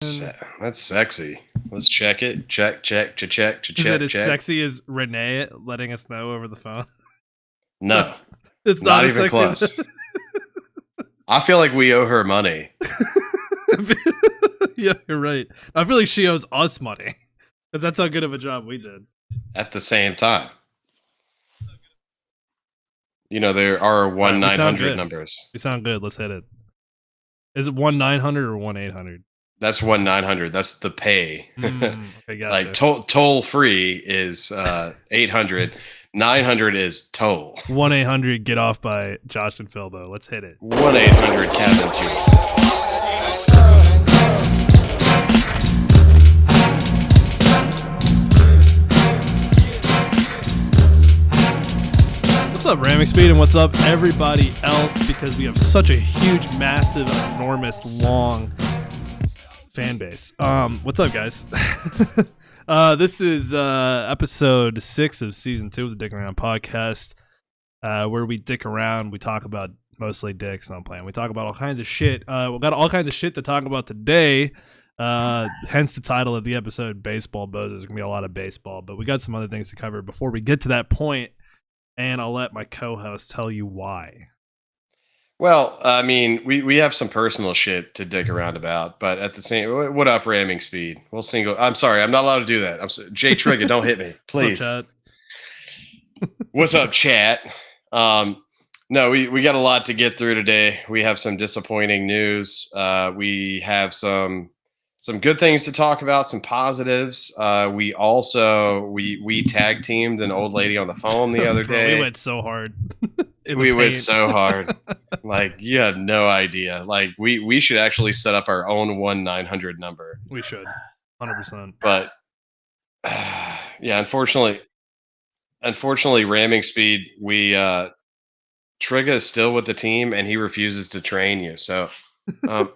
That's sexy. Let's check it. Check. Is it as sexy as Renee letting us know over the phone? No, It's not not as even sexy as close. I feel like we owe her money. Yeah, you're right. I feel like she owes us money because that's how good of a job we did. At the same time, there are All right, we sound 1-900 good. numbers. We sound good. Let's hit it. Is it 1-900 or 1-800? That's 1-900. That's the pay. Okay, gotcha. Like toll free is 800. 900 is toll. 1-800 get off by Josh and Philbo. Let's hit it. 1-800 Cabins USA. What's up, Ramming Speed, and what's up, everybody else? Because we have such a huge, massive, enormous, long fan base. What's up, guys? This is episode 6 of season 2 of the Dick Around podcast, where we dick around. We talk about mostly dicks. No, I'm playing. We talk about all kinds of shit. We've got all kinds of shit to talk about today. Hence the title of the episode, Baseball Bozos. There's gonna be a lot of baseball, but we got some other things to cover before we get to that point. And I'll let my co-host tell you why. Well, I mean, we have some personal shit to dick around about, but at the same, what up, Ramming Speed? I'm sorry, I'm not allowed to do that. Jay Trigger, don't hit me, please. What's up, chat? What's up, chat? No, we got a lot to get through today. We have some disappointing news. We have some good things to talk about, some positives. We also we tag teamed an old lady on the phone the other day. We went so hard. We went so hard. Like, you have no idea. Like, we should actually set up our own 1-900 number. We should, 100%. But yeah, unfortunately, Ramming Speed, Trigga is still with the team, and he refuses to train you. So. There's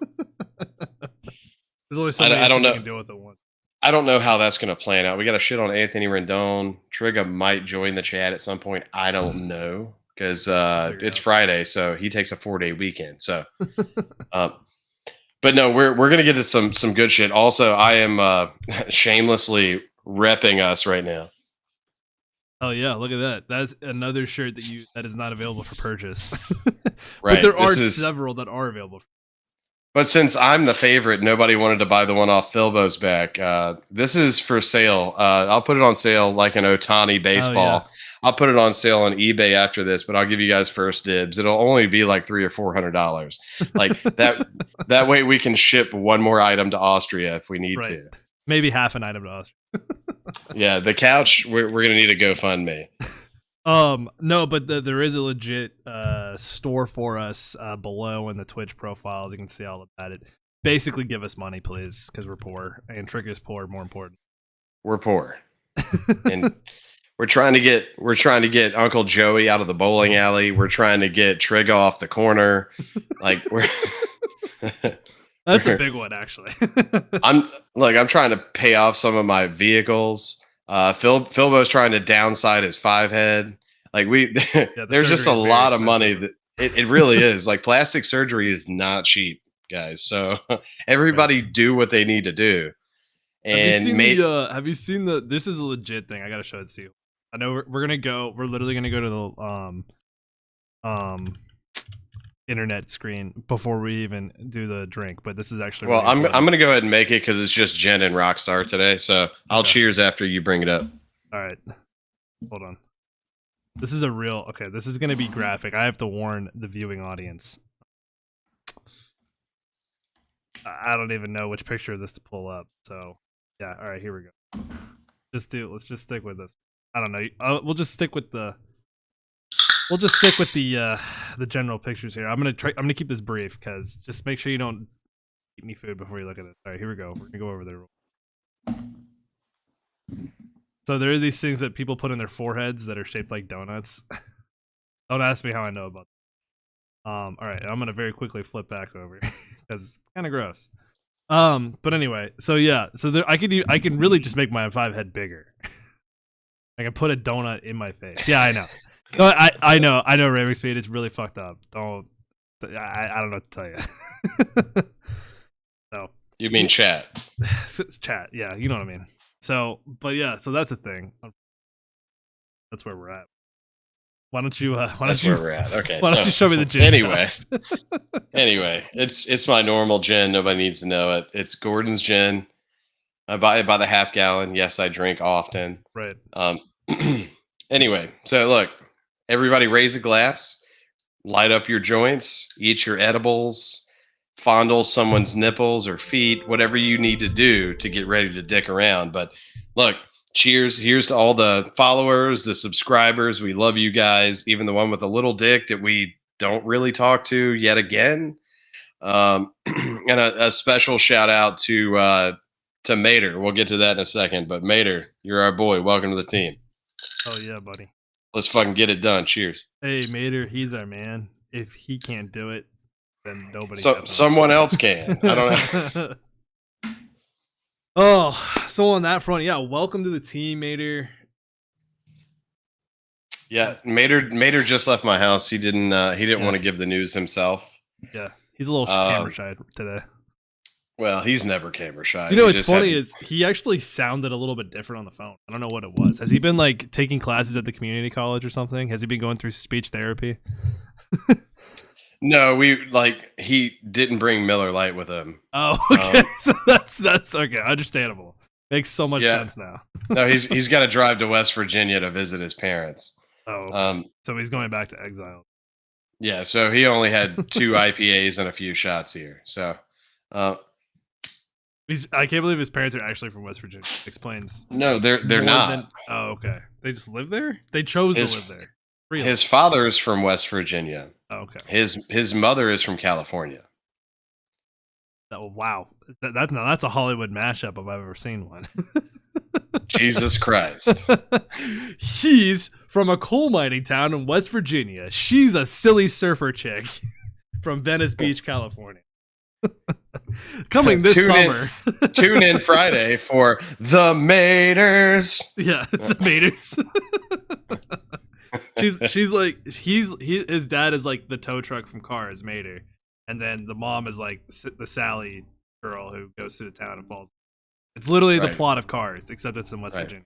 only so many things you can do with it once. I don't know how that's going to plan out. We got to shit on Anthony Rendon. Trigga might join the chat at some point. I don't know because it's Friday, so he takes a 4-day weekend. So, but no, we're going to get to some good shit. Also, I am shamelessly repping us right now. Oh yeah, look at that. That's another shirt that is not available for purchase. Right. But there are several that are available. But since I'm the favorite, nobody wanted to buy the one off Philbo's back. This is for sale. I'll put it on sale like an Ohtani baseball. Oh, yeah. I'll put it on sale on eBay after this, but I'll give you guys first dibs. It'll only be like $300 or $400. Like that. That way we can ship one more item to Austria if we need to. Maybe half an item to Austria. Yeah, the couch. We're gonna need a GoFundMe. No, but there is a legit store for us below in the Twitch profiles. You can see all about it. Basically, give us money, please, because we're poor, and Trigger's poor. More important, we're poor, and we're trying to get Uncle Joey out of the bowling alley. We're trying to get Trigga off the corner. Like we're. That's a big one, actually. I'm trying to pay off some of my vehicles. Philbo's trying to downside his 5-head. Like there's just a lot of money that it really is. Like, plastic surgery is not cheap, guys. So everybody do what they need to do. And have you seen the? This is a legit thing. I gotta show it to you. I know we're gonna go. We're literally gonna go to the internet screen before we even do the drink, but this is actually well really I'm gonna go ahead and make it because it's just Jen and Rockstar today, so I'll cheers after you bring it up. All right, hold on. This is a real this is gonna be graphic. I have to warn the viewing audience. I don't even know which picture of this to pull up, so yeah. All right, here we go. Let's just stick with this. I don't know. We'll just stick with the the general pictures here. I'm gonna keep this brief because just make sure you don't eat any food before you look at it. All right, here we go. We're gonna go over there. So there are these things that people put in their foreheads that are shaped like donuts. Don't ask me how I know about them. All right, I'm gonna very quickly flip back over because it's kind of gross. But anyway, so yeah, I can really just make my 5-head bigger. I can put a donut in my face. Yeah, I know. No, I know, Ramming Speed. It's really fucked up. I don't know what to tell you. So You mean chat? It's chat, yeah, you know what I mean. So, but yeah, so that's a thing. That's where we're at. Why don't you? That's where we're at. Okay, Why don't you show me the gin? Anyway, it's my normal gin. Nobody needs to know it. It's Gordon's gin. I buy it by the half gallon. Yes, I drink often. Right. Anyway, so look, everybody raise a glass, light up your joints, eat your edibles, fondle someone's nipples or feet, whatever you need to do to get ready to dick around. But look, cheers. Here's to all the followers, the subscribers. We love you guys, even the one with a little dick that we don't really talk to yet again. And a special shout out to Mater. We'll get to that in a second. But Mater, you're our boy. Welcome to the team. Oh yeah, buddy. Let's fucking get it done. Cheers. Hey, Mater, he's our man. If he can't do it, then nobody. So someone else can. I don't know. Oh, so on that front, yeah. Welcome to the team, Mater. Yeah, Mater just left my house. He didn't want to give the news himself. Yeah, he's a little camera shy today. Well, he's never camera shy. You know what's funny is he actually sounded a little bit different on the phone. I don't know what it was. Has he been like taking classes at the community college or something? Has he been going through speech therapy? No, he didn't bring Miller Lite with him. Oh, okay. So that's okay. Understandable. Makes so much sense now. No, he's got to drive to West Virginia to visit his parents. Oh, so he's going back to exile. Yeah, so he only had 2 IPAs and a few shots here. So, I can't believe his parents are actually from West Virginia. Explains. No, they're not. Oh, okay. They just live there. They chose to live there. Really? His father is from West Virginia. Oh, okay. His mother is from California. Oh, wow, that's a Hollywood mashup if I've ever seen one. Jesus Christ. He's from a coal mining town in West Virginia. She's a silly surfer chick from Venice Beach, California. Coming this summer. Tune in Friday for the Maters. Yeah, the Maters. She's like his dad is like the tow truck from Cars, Mater, and then the mom is like the Sally girl who goes through the town and falls. It's literally the plot of Cars, except it's in West Virginia.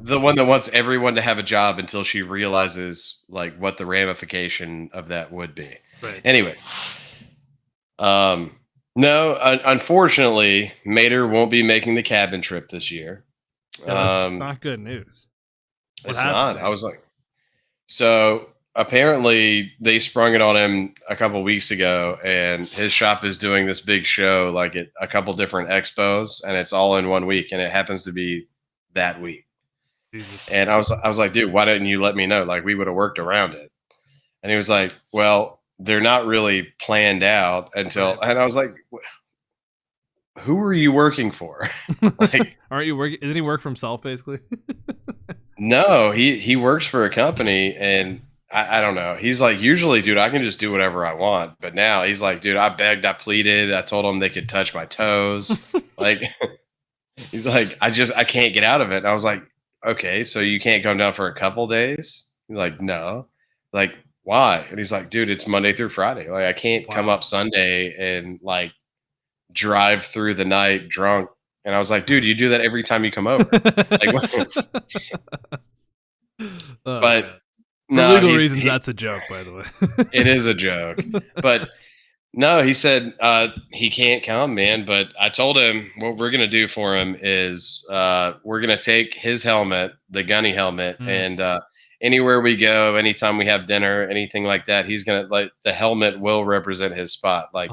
The one that wants everyone to have a job until she realizes like what the ramification of that would be. Right. Anyway, no, unfortunately, Mater won't be making the cabin trip this year. Yeah, that's not good news. It's not. I was like, so apparently they sprung it on him a couple weeks ago, and his shop is doing this big show like at a couple different expos, and it's all in 1 week, and it happens to be that week. Jesus. And I was like, dude, why didn't you let me know? Like we would have worked around it. And he was like, well, they're not really planned out until, and I was like, who are you working for? Like, aren't you working? Isn't he work for himself basically? No, he works for a company, and I don't know. He's like, usually, dude, I can just do whatever I want. But now he's like, dude, I begged, I pleaded, I told them they could touch my toes. Like, he's like, I can't get out of it. And I was like, okay, so you can't come down for a couple days? He's like, no. Like, why? And he's like, dude, it's Monday through Friday. Like, I can't come up Sunday and like drive through the night drunk. And I was like, dude, you do that every time you come over. Like, but for legal reasons, that's a joke, by the way. It is a joke. But no, he said he can't come, man. But I told him what we're going to do for him is we're going to take his helmet, the gunny helmet, and anywhere we go, anytime we have dinner, anything like that, he's going to like the helmet will represent his spot, like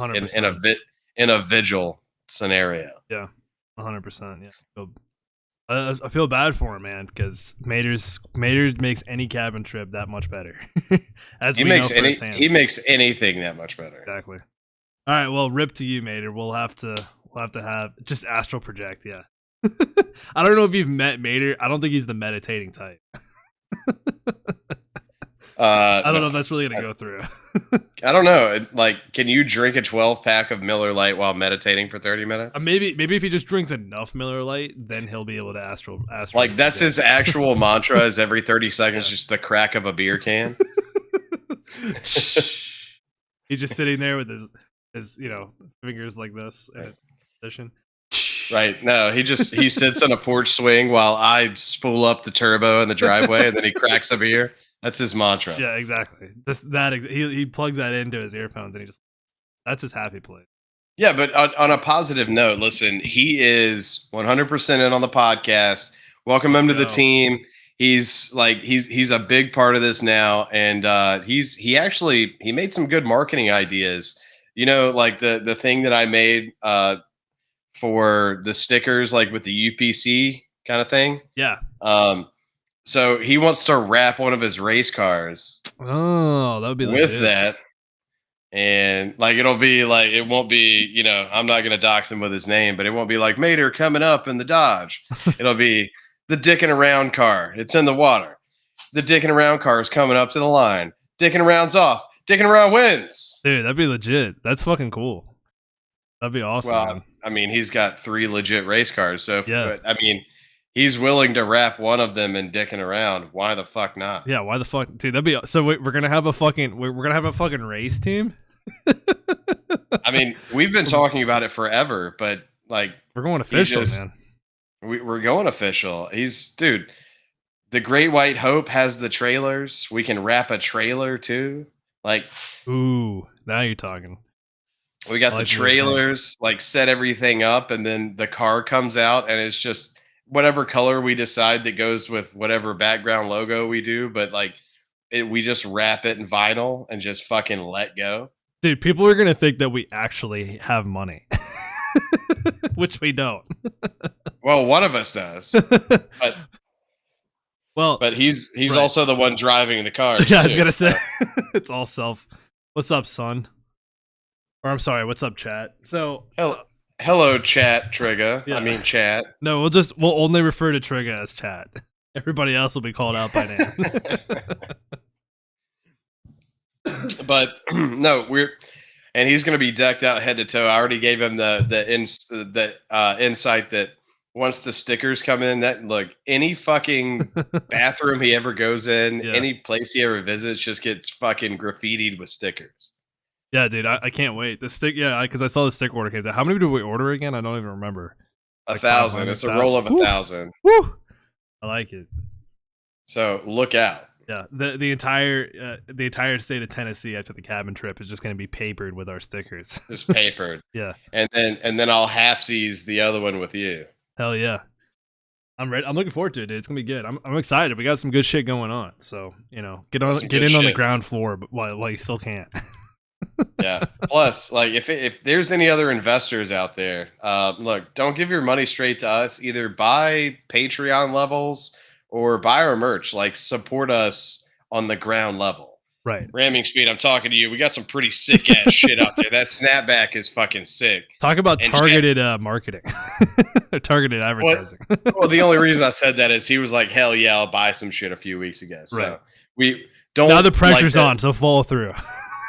in a vigil scenario. Yeah. 100%. Yeah, I feel bad for him, man, because Mater makes any cabin trip that much better. He makes anything that much better. Exactly. All right, well, rip to you, Mater. We'll have to have just astral project. Yeah. I don't know if you've met Mater. I don't think he's the meditating type. I don't know if that's really gonna go through. I don't know. Like, can you drink a 12-pack of Miller Lite while meditating for 30 minutes? Maybe if he just drinks enough Miller Lite, then he'll be able to astral. Like that's his actual mantra. Is every 30 seconds just the crack of a beer can? He's just sitting there with his fingers like this in his position. Right. No, he sits on a porch swing while I spool up the turbo in the driveway, and then he cracks a beer. That's his mantra. Yeah, exactly. He plugs that into his earphones, and that's his happy place. Yeah, but on a positive note, listen, he is 100% in on the podcast. Welcome him to the team. He's a big part of this now, and he made some good marketing ideas. Like the thing that I made for the stickers, like with the UPC kind of thing. Yeah. So he wants to wrap one of his race cars. Oh, that would be with that. And like it won't be, I'm not gonna dox him with his name, but it won't be like Mater coming up in the Dodge. It'll be the dicking around car. It's in the water. The dicking around car is coming up to the line. Dicking around's off. Dicking around wins. Dude, that'd be legit. That's fucking cool. That'd be awesome. Well, man. I mean, he's got 3 legit race cars, so yeah. I mean, he's willing to wrap one of them in dicking around. Why the fuck not? Yeah, why the fuck, dude? That'd be so. We're gonna have a fucking race team. I mean, we've been talking about it forever, but like we're going official, man. We're going official. Dude. The Great White Hope has the trailers. We can wrap a trailer too. Like, ooh, now you're talking. We got the trailers, like set everything up, and then the car comes out, and it's just whatever color we decide that goes with whatever background logo we do. But like, we just wrap it in vinyl and just fucking let go. Dude, people are gonna think that we actually have money, which we don't. Well, one of us does, but he's right. Also the one driving the car. Yeah, I was gonna say it's all self. What's up, son? Or I'm sorry, what's up, chat? So hello, chat, Trigga. Yeah. I mean, chat. No, we'll only refer to Trigga as chat. Everybody else will be called out by name. But no, and he's going to be decked out head to toe. I already gave him the insight that once the stickers come in, that look, any fucking bathroom he ever goes in, any place he ever visits, just gets fucking graffitied with stickers. Yeah, dude, I can't wait. The stick, because I saw the stick order came down. How many did we order again? I don't even remember. 1,000. It's a roll of 1,000. Woo! I like it. So look out. Yeah, the entire state of Tennessee after the cabin trip is just going to be papered with our stickers. Just papered. Yeah. And then I'll half-seize the other one with you. Hell yeah. I'm ready. I'm looking forward to it, dude. It's gonna be good. I'm excited. We got some good shit going on. So, get in on the ground floor, but while you still can't. Yeah. Plus, like if there's any other investors out there, look, don't give your money straight to us. Either buy Patreon levels or buy our merch. Like, support us on the ground level. Right. Ramming Speed, I'm talking to you. We got some pretty sick ass shit out there. That snapback is fucking sick. Talk about targeted marketing. Targeted advertising. Well, the only reason I said that is he was like, hell yeah, I'll buy some shit a few weeks ago. So right. We don't. Now the pressure's on, so follow through.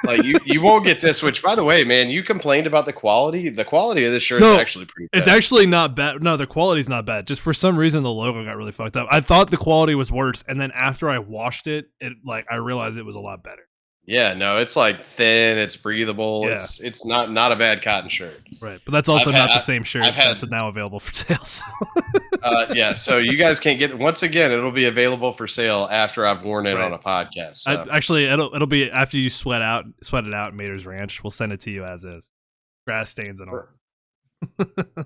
Like you won't get this, which by the way, man, you complained about the quality. The quality of this shirt is actually pretty good. It's actually not bad. No, the quality's not bad. Just for some reason the logo got really fucked up. I thought the quality was worse, and then after I washed it, I realized it was a lot better. Yeah, no, it's like thin, it's breathable. Yeah. It's not a bad cotton shirt. Right. But that's also not the same shirt that's now available for sale. So. Yeah, so you guys can't get it. Once again, it'll be available for sale after I've worn it on a podcast. So. Actually, it'll be after you sweat it out at Mater's Ranch. We'll send it to you as is. Grass stains and all.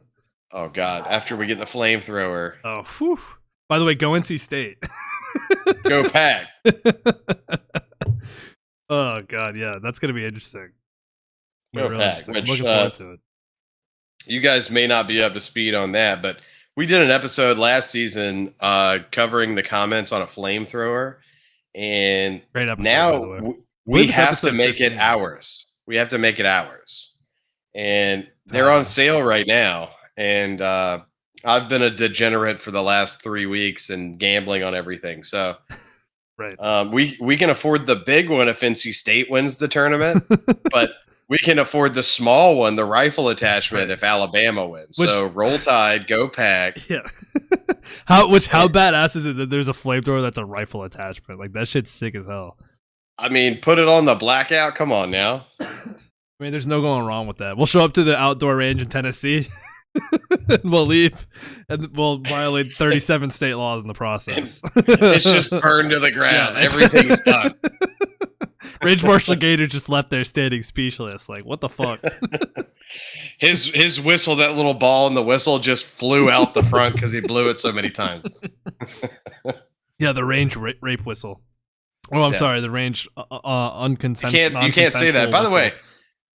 Oh God, after we get the flamethrower. Oh, whew. By the way, go NC State. Go Pack. Oh God, yeah, that's gonna be interesting. Go really Pack. I'm looking forward to it. You guys may not be up to speed on that, but we did an episode last season covering the comments on a flamethrower, and great episode, now we have to make it ours. We have to make it ours, and they're on sale right now. And I've been a degenerate for the last 3 weeks and gambling on everything, so. Right. We can afford the big one if NC State wins the tournament, but we can afford the small one, the rifle attachment, if Alabama wins. So roll Tide, go Pack. Yeah. How badass is it that there's a flamethrower that's a rifle attachment? Like, that shit's sick as hell. I mean, put it on the blackout. Come on now. I I mean, there's no going wrong with that. We'll show up to the outdoor range in Tennessee, and we'll leave, and we'll violate 37 state laws in the process. It's just burned to the ground. Yeah, everything's done. Range Marshal Gator just left there standing speechless, like, what the fuck? His whistle, that little ball in the whistle, just flew out the front because he blew it so many times. Yeah, the range rape whistle. Oh, I'm sorry, the range unconsensual. You can't say that. By the way,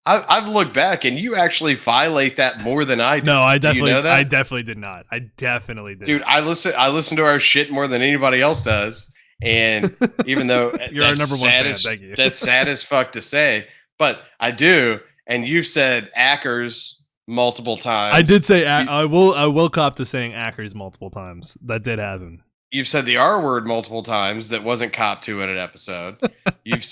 I've looked back, and you actually violate that more than I do. No, I definitely, you know that? I definitely did not. I definitely did. Dude, I listen to our shit more than anybody else does, and even though you're our number one fan, thank you. That's sad as fuck to say, but I do. And you've said Ackers multiple times. I did say I will cop to saying Ackers multiple times. That did happen. You've said the R word multiple times. That wasn't cop to in an episode. You've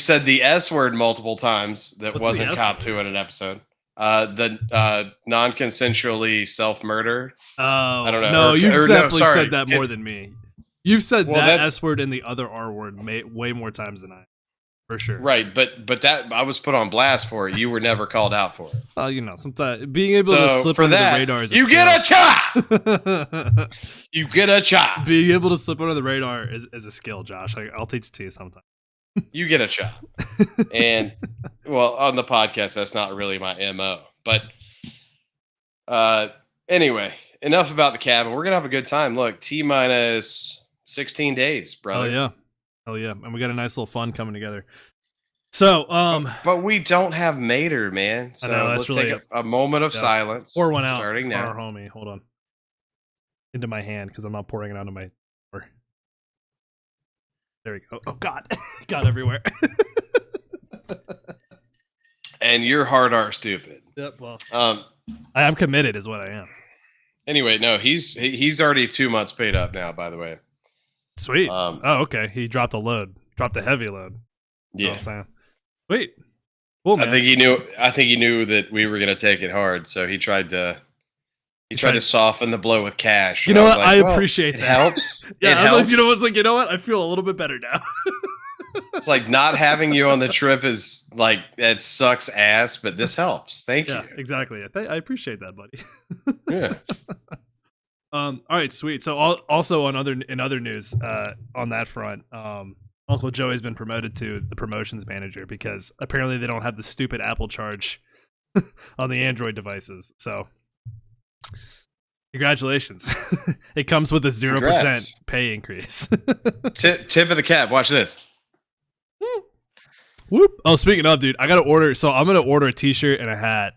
said the S word multiple times. That wasn't cop to in an episode. The non-consensually self-murder. Oh, I don't know. No, you've definitely said that more than me. You've said that S word and the other R word way more times than I. For sure. Right, but that I was put on blast for it. You were never called out for it. You know, sometimes being able to slip under the radar is a skill. Get a chop! You get a chop. Being able to slip under the radar is a skill, Josh. I'll teach it to you sometime. You get a chop. And, well, on the podcast, that's not really my MO. But anyway, enough about the cabin. We're going to have a good time. Look, T-minus 16 days, brother. Oh, yeah. Oh yeah, and we got a nice little fun coming together. So, but we don't have Mater, man. So let's really take a moment of silence. Pour one out, starting now. Our homie, hold on, into my hand because I'm not pouring it onto my. There we go. Oh God, got everywhere. And your heart are stupid. Yep. Well, I am committed, is what I am. Anyway, no, he's already 2 months paid up now. By the way. Sweet. Oh, okay. He dropped a load. Dropped a heavy load. Yeah. You know what I'm saying? Sweet. Cool, man. I think he knew that we were going to take it hard, so he tried to soften the blow with cash. You know what? I appreciate that. It helps. Yeah, I was like, you know what? I feel a little bit better now. It's like not having you on the trip is like, it sucks ass, but this helps. Thank you. Exactly. I appreciate that, buddy. Yeah. All right, sweet. So also in other news, on that front, Uncle Joey's been promoted to the promotions manager because apparently they don't have the stupid Apple charge on the Android devices. So congratulations. It comes with a 0% pay increase. Tip of the cap. Watch this. Whoop. Oh, speaking of, dude, I got to order. So I'm going to order a t-shirt and a hat.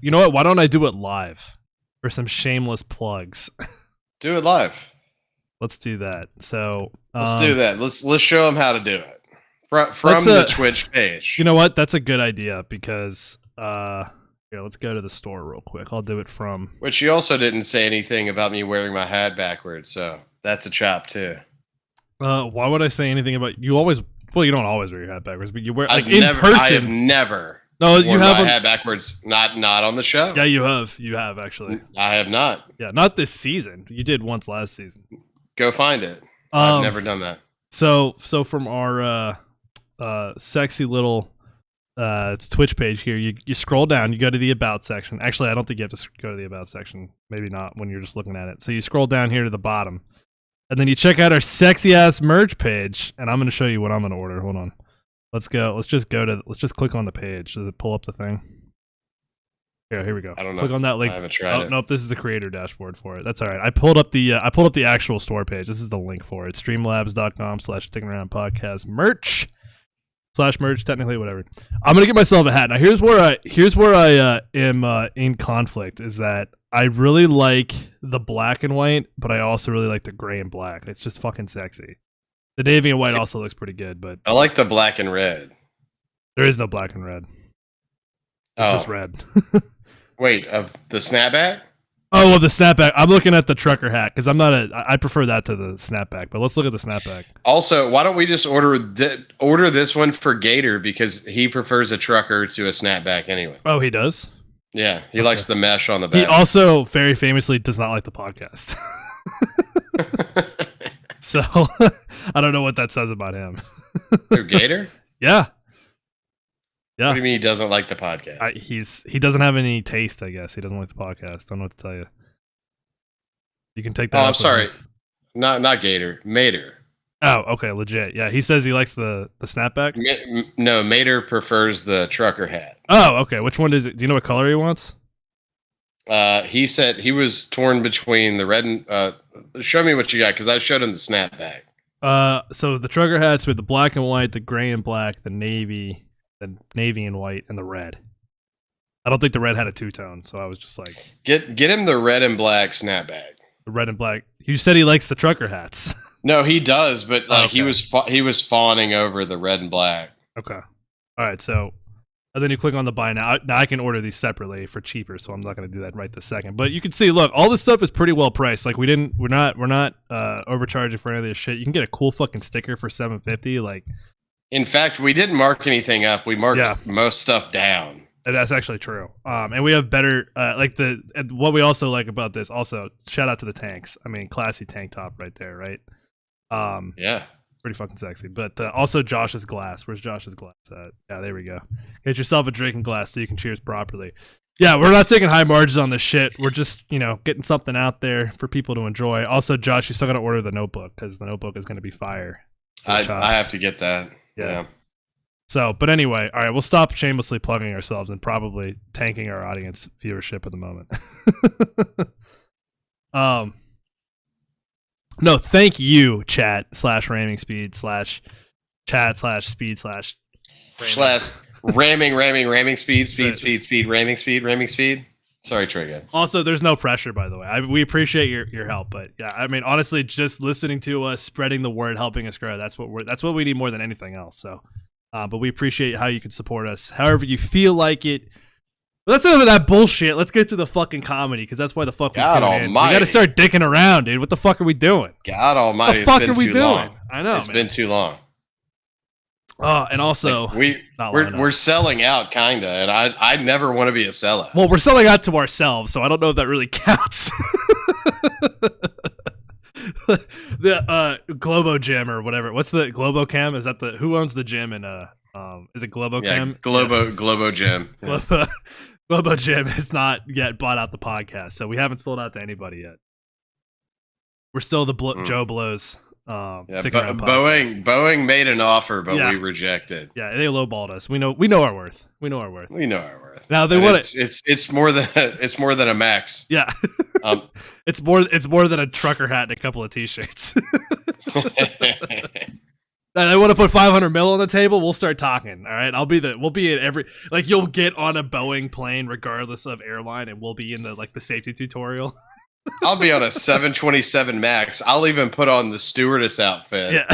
You know what? Why don't I do it live? For some shameless plugs. Do it live. Let's do that. So let's do that. Let's show them how to do it from the Twitch page. You know what? That's a good idea because here, let's go to the store real quick. I'll do it from. Which you also didn't say anything about me wearing my hat backwards, so that's a chop too. Why would I say anything about you? Always, well, you don't always wear your hat backwards, but you wear like in person. I have never. No, you have my hat backwards. Not on the show. Yeah, you have. You have actually. I have not. Yeah, not this season. You did once last season. Go find it. I've never done that. So from our sexy little Twitch page here, you scroll down. You go to the About section. Actually, I don't think you have to go to the About section. Maybe not when you're just looking at it. So you scroll down here to the bottom, and then you check out our sexy ass merch page. And I'm going to show you what I'm going to order. Hold on. Let's go. Let's just click on the page. Does it pull up the thing? Yeah, here we go. I don't know. Click on that link. I haven't tried it. Nope, this is the creator dashboard for it. That's all right. I pulled up the actual store page. This is the link for it. Streamlabs.com/stickingaroundpodcast merch technically whatever. I'm gonna get myself a hat. Now here's where I am in conflict is that I really like the black and white, but I also really like the gray and black. It's just fucking sexy. The navy and white also looks pretty good, but I like the black and red. There is no black and red. It's just red. Wait, of the snapback? Oh, well, the snapback. I'm looking at the trucker hat because I prefer that to the snapback. But let's look at the snapback. Also, why don't we just order this one for Gator because he prefers a trucker to a snapback anyway. Oh, he does? Yeah, he likes the mesh on the back. He also very famously does not like the podcast. So I don't know what that says about him. Who, Gator? Yeah. Yeah. What do you mean he doesn't like the podcast? He doesn't have any taste, I guess. He doesn't like the podcast. I don't know what to tell you. You can take that. Oh, I'm sorry. Not Gator. Mater. Oh, okay, legit. Yeah, he says he likes the snapback. No, Mater prefers the trucker hat. Oh, okay. Which one is it? Do you know what color he wants? He said he was torn between the red and. Show me what you got, because I showed him the snapback. So the trucker hats with the black and white, the gray and black, the navy and white, and the red. I don't think the red had a two-tone, so I was just like, get him the red and black snapback. The red and black. You said he likes the trucker hats. No, he does, but like okay. he was fawning over the red and black. Okay. All right. So, and then you click on the buy now. Now I can order these separately for cheaper, so I'm not going to do that right this second. But you can see, look, all this stuff is pretty well priced. Like we're not overcharging for any of this shit. You can get a cool fucking sticker for $750. Like, in fact, we didn't mark anything up. We marked most stuff down. That's actually true. And we have better and what we also like about this. Also, shout out to the tanks. I mean, classy tank top right there, right? Yeah, pretty fucking sexy. But also Josh's glass. Where's Josh's glass at? Yeah, there we go. Get yourself a drinking glass so you can cheers properly. Yeah, we're not taking high margins on this shit. We're just, getting something out there for people to enjoy. Also, Josh, you still got to order the notebook because the notebook is going to be fire. I have to get that. Yeah. So, but anyway, all right, we'll stop shamelessly plugging ourselves and probably tanking our audience viewership at the moment. No, thank you, chat /ramming speed /chat /speed ramming speed. Ramming speed. Sorry, Trigger. Also, there's no pressure, by the way. We appreciate your help, but yeah, I mean, honestly, just listening to us, spreading the word, helping us grow. That's what we need more than anything else. So, but we appreciate how you can support us, however you feel like it. Let's enough of that bullshit. Let's get to the fucking comedy, because that's why the fuck we tune in. We got to start dicking around, dude. What the fuck are we doing? God almighty, what the fuck are we doing? Long. I know, it's been too long. And also, we're selling out, kinda, and I never want to be a sellout. Well, we're selling out to ourselves, so I don't know if that really counts. The Globo Gym or whatever. What's the Globo Cam? Is that who owns the gym in is it Globo Cam? Globo Gym. Yeah. Globo Gym has not yet bought out the podcast, so we haven't sold out to anybody yet. We're still the Joe Blows. Boeing made an offer, but we rejected. Yeah, they lowballed us. We know our worth. We know our worth. Now they want it. It's more than a max. Yeah, it's more than a trucker hat and a couple of t-shirts. They want to put 500 mil on the table. We'll start talking. All right, we'll be at every, like, you'll get on a Boeing plane regardless of airline, and we'll be in the safety tutorial. I'll be on a 727 Max. I'll even put on the stewardess outfit. Yeah.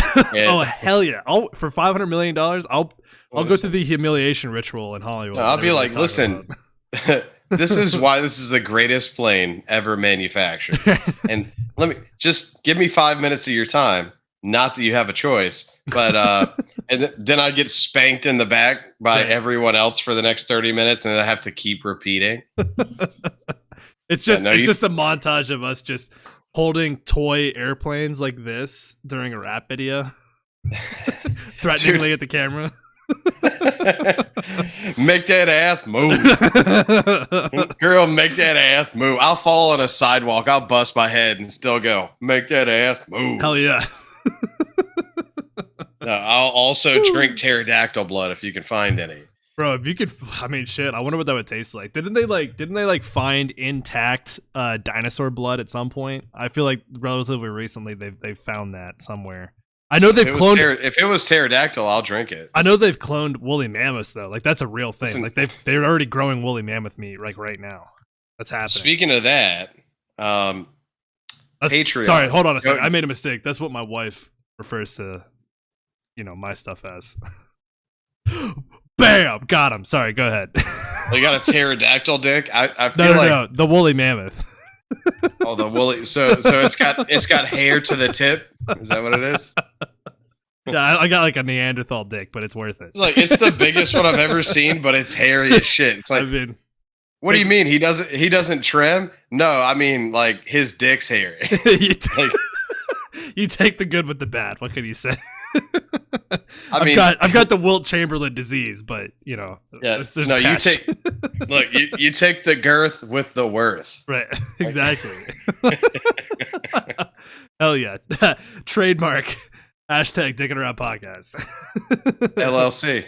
Oh hell yeah! For $500 million, I'll go through the humiliation ritual in Hollywood. No, I'll be like, listen, this is why this is the greatest plane ever manufactured. And just give me 5 minutes of your time. Not that you have a choice, but and then I get spanked in the back by everyone else for the next 30 minutes, and then I have to keep repeating. It's just a montage of us just holding toy airplanes like this during a rap video, threateningly at the camera. Make that ass move. Girl, make that ass move. I'll fall on a sidewalk. I'll bust my head and still go, make that ass move. Hell yeah. I'll also drink pterodactyl blood if you can find any. Bro, if you could, I mean, shit, I wonder what that would taste like. Didn't they find intact dinosaur blood at some point? I feel like relatively recently they've found that somewhere. I know they've cloned. If it was pterodactyl, I'll drink it. I know they've cloned woolly mammoths though. Like that's a real thing. Listen, they're already growing woolly mammoth meat like right now. That's happening. Speaking of that, Patreon. Sorry, hold on a second. I made a mistake. That's what my wife refers to, my stuff as. Bam! Got him. Sorry, go ahead. You got a pterodactyl dick? I feel no, the woolly mammoth. Oh, the woolly. So it's got hair to the tip. Is that what it is? Yeah, I got like a Neanderthal dick, but it's worth it. Like it's the biggest one I've ever seen, but it's hairy as shit. It's like, what do you mean he doesn't trim? No, I mean like his dick's hairy. You take the good with the bad. What can you say? I've got the Wilt Chamberlain disease, but yeah, there's no, you catch. you take the girth with the worth. Right, exactly. Hell yeah. Trademark hashtag Dicking Around Podcast. LLC.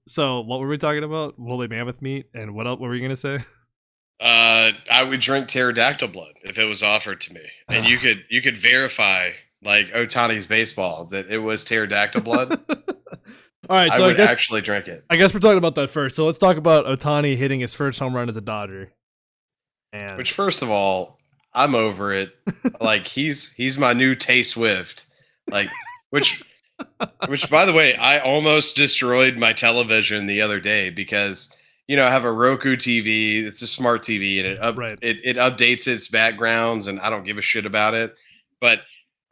So what were we talking about? Woolly mammoth meat, and what else were we gonna say? I would drink pterodactyl blood if it was offered to me, and you could verify, like Otani's baseball, that it was pterodactyl blood. All right, so I would actually drink it. I guess we're talking about that first. So let's talk about Otani hitting his first home run as a Dodger. And which, first of all, I'm over it. Like he's my new Tay Swift. Like which by the way, I almost destroyed my television the other day because I have a Roku TV. It's a smart TV, and it updates its backgrounds, and I don't give a shit about it. But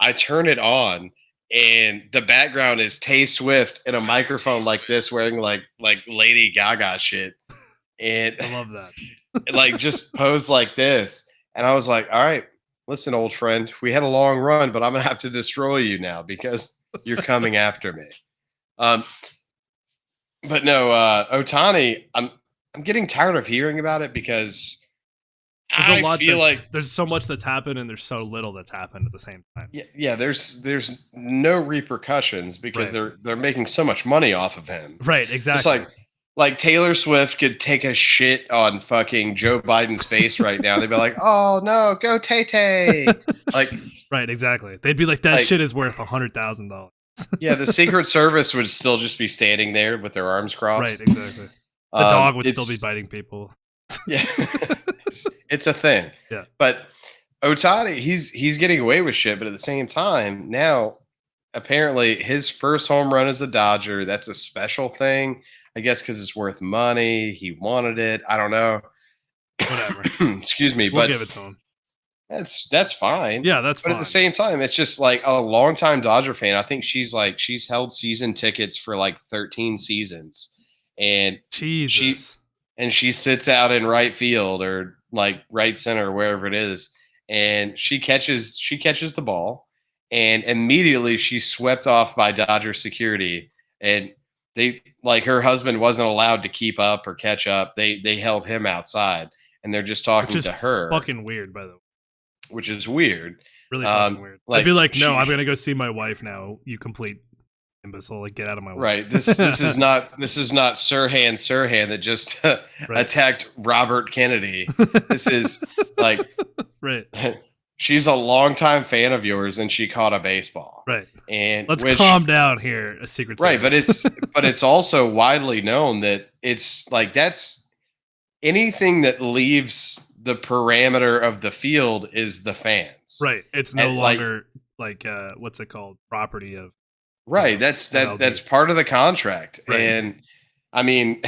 I turn it on, and the background is Tay Swift in a microphone like this, wearing like Lady Gaga shit, and I love that. like just posed like this, and I was like, "All right, listen, old friend, we had a long run, but I'm gonna have to destroy you now because you're coming after me." But no, Otani, I'm getting tired of hearing about it because I feel like there's so much that's happened and there's so little that's happened at the same time. Yeah, there's no repercussions because they're making so much money off of him. Right, exactly. It's like Taylor Swift could take a shit on fucking Joe Biden's face right now. They'd be like, "Oh no, go Tay." Like, right, exactly. They'd be like, "That shit is worth $100,000." Yeah, the Secret Service would still just be standing there with their arms crossed. Right, exactly. The dog would still be biting people. Yeah, it's a thing. Yeah, but Otani, he's getting away with shit, but at the same time, now apparently his first home run as a Dodger, that's a special thing. I guess because it's worth money. He wanted it. I don't know. Whatever. Excuse me, we'll give it to him. That's fine. Yeah, that's fine. But at the same time, it's just like a longtime Dodger fan. I think she's held season tickets for like 13 seasons. And Jesus. she sits out in right field or like right center, wherever it is. And she catches the ball, and immediately she's swept off by Dodger security. And her husband wasn't allowed to keep up or catch up. They held him outside, and they're just talking to her. Fucking weird, by the way. Which is weird. Really fucking weird. I'd be like, no, I'm gonna go see my wife now. You complete imbecile! Like, get out of my way. Right. This is not Sirhan that just attacked Robert Kennedy. This is like right. She's a longtime fan of yours, and she caught a baseball. Right. And let's calm down here, a Secret Service. Right, but it's also widely known that it's like that's anything that leaves the parameter of the field is the fans. Right. It's no longer like what's it called? Property of. Right. That's part of the contract. Right. And I mean,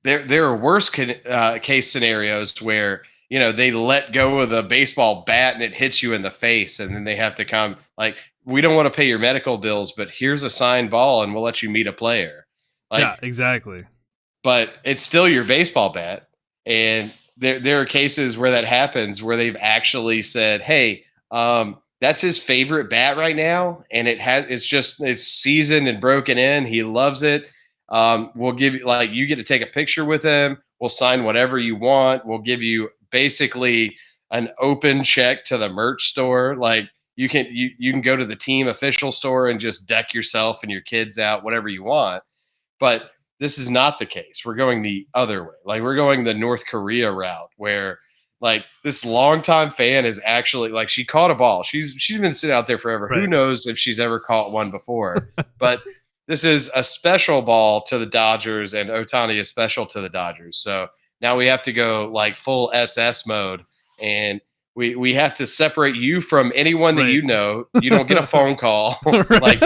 there are worse case scenarios where they let go of the baseball bat and it hits you in the face, and then they have to come like, we don't want to pay your medical bills, but here's a signed ball and we'll let you meet a player. Like, yeah, exactly. But it's still your baseball bat. And there are cases where that happens where they've actually said, hey, that's his favorite bat right now. And it's seasoned and broken in. He loves it. We'll give you, like, you get to take a picture with him. We'll sign whatever you want. We'll give you basically an open check to the merch store. Like, you can go to the team official store and just deck yourself and your kids out, whatever you want. But this is not the case. We're going the other way. Like, we're going the North Korea route where, like, this longtime fan is actually, like, she caught a ball. She's been sitting out there forever. Right. Who knows if she's ever caught one before? But this is a special ball to the Dodgers, and Otani is special to the Dodgers. So now we have to go like full SS mode, and we have to separate you from anyone that you know. You don't get a phone call. Like,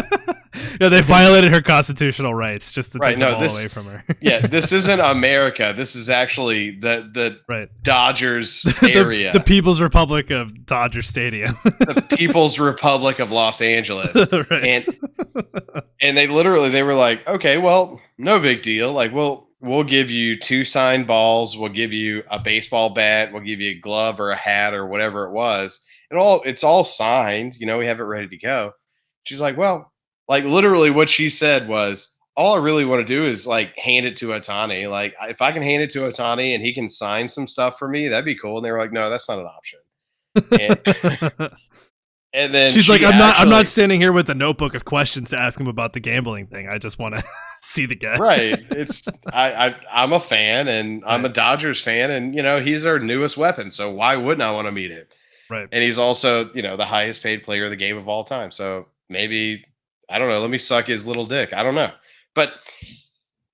no, they violated her constitutional rights just to take the ball away from her. Yeah, this isn't America. This is actually the Dodgers area. The People's Republic of Dodger Stadium. The People's Republic of Los Angeles. Right. And they were like, okay, well, no big deal. Like, we'll give you 2 signed balls. We'll give you a baseball bat. We'll give you a glove or a hat or whatever it was. It's all signed. We have it ready to go. She's like, well, like literally what she said was, all I really want to do is like hand it to Otani. Like if I can hand it to Otani and he can sign some stuff for me, that'd be cool. And they were like, no, that's not an option. And, and then she's like, I'm not standing here with a notebook of questions to ask him about the gambling thing. I just want to see the guy. Right. It's I'm a fan and I'm a Dodgers fan, and he's our newest weapon. So why wouldn't I want to meet him? Right. And he's also, the highest paid player of the game of all time. So maybe, I don't know, let me suck his little dick. I don't know. But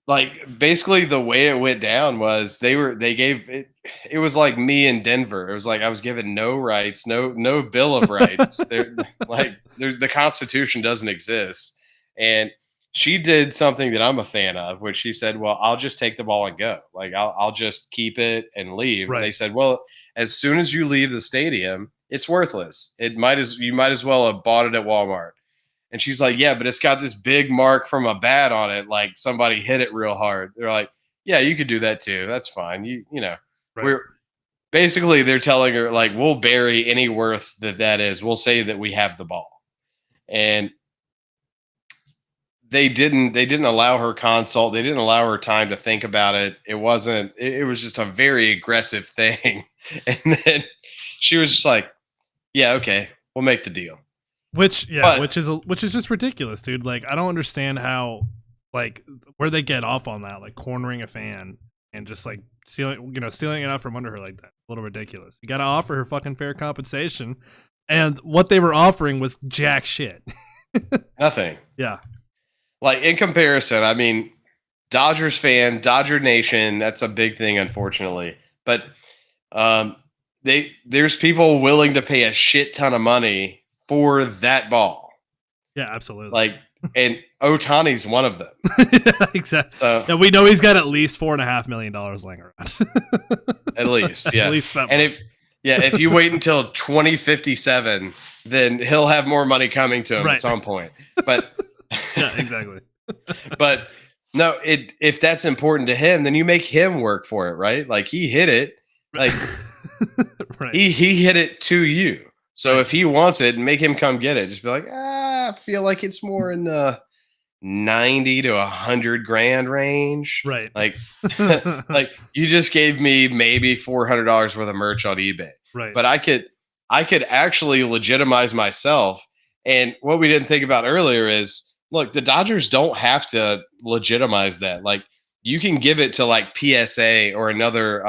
like basically the way it went down was they gave it was like me in Denver. It was like I was given no rights, no bill of rights. The Constitution doesn't exist. And she did something that I'm a fan of, which she said, well, I'll just take the ball and go. Like I'll just keep it and leave. Right. And they said, well, as soon as you leave the stadium, it's worthless. You might as well have bought it at Walmart. And she's like, yeah, but it's got this big mark from a bat on it. Like somebody hit it real hard. They're like, yeah, you could do that too. That's fine. Right. They're telling her like, we'll bury any worth that is. We'll say that we have the ball. And they didn't allow her consult. They didn't allow her time to think about it. It was just a very aggressive thing. And then she was just like, yeah, okay, we'll make the deal. Which is just ridiculous, dude. Like, I don't understand how, like, where they get off on that, like cornering a fan and just like stealing it out from under her like that. A little ridiculous. You got to offer her fucking fair compensation, and what they were offering was jack shit. Nothing. Yeah. Like in comparison, I mean, Dodgers fan, Dodger Nation. That's a big thing, unfortunately. But there's people willing to pay a shit ton of money for that ball. Yeah, absolutely. Like, and Otani's one of them. Yeah, exactly. Now we know he's got at least $4.5 million laying around. At least, yeah. At least that and much. if you wait until 2057, then he'll have more money coming to him at some point. But yeah, exactly. But no, if that's important to him, then you make him work for it, right? Like he hit it, like right. he hit it to you. So if he wants it, make him come get it. Just be like, I feel like it's more in the 90 to 100 grand range. Right. Like, like you just gave me maybe $400 worth of merch on eBay. Right. But I could actually legitimize myself. And what we didn't think about earlier is, look, the Dodgers don't have to legitimize that. Like you can give it to like PSA or another,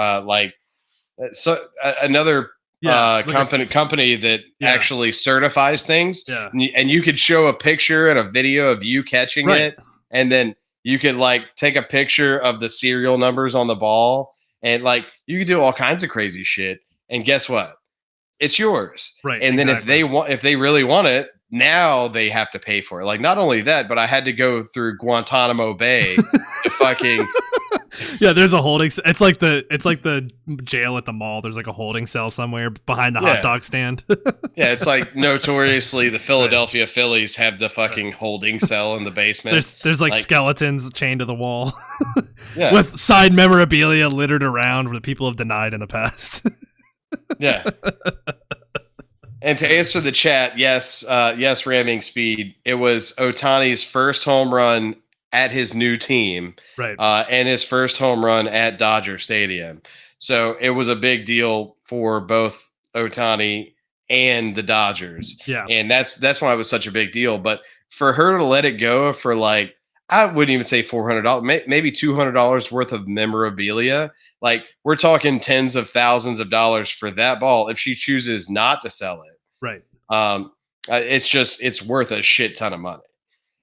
another company that actually certifies things. Yeah. And you could show a picture and a video of you catching it. And then you could like take a picture of the serial numbers on the ball. And like, you could do all kinds of crazy shit. And guess what? It's yours. Right. And then if they really want it, now they have to pay for it. Like not only that, but I had to go through Guantanamo Bay to fucking yeah, there's a holding. It's like the jail at the mall. There's like a holding cell somewhere behind the hot dog stand. Yeah, it's like notoriously the Philadelphia Phillies have the fucking holding cell in the basement. There's like skeletons chained to the wall, with side memorabilia littered around that people have denied in the past. Yeah. And to answer the chat, yes, ramming speed. It was Otani's first home run at his new team, right? And his first home run at Dodger Stadium. So it was a big deal for both Otani and the Dodgers. Yeah, and that's why it was such a big deal. But for her to let it go for like, I wouldn't even say $400, maybe $200 worth of memorabilia. Like we're talking tens of thousands of dollars for that ball if she chooses not to sell it. Right. It's worth a shit ton of money,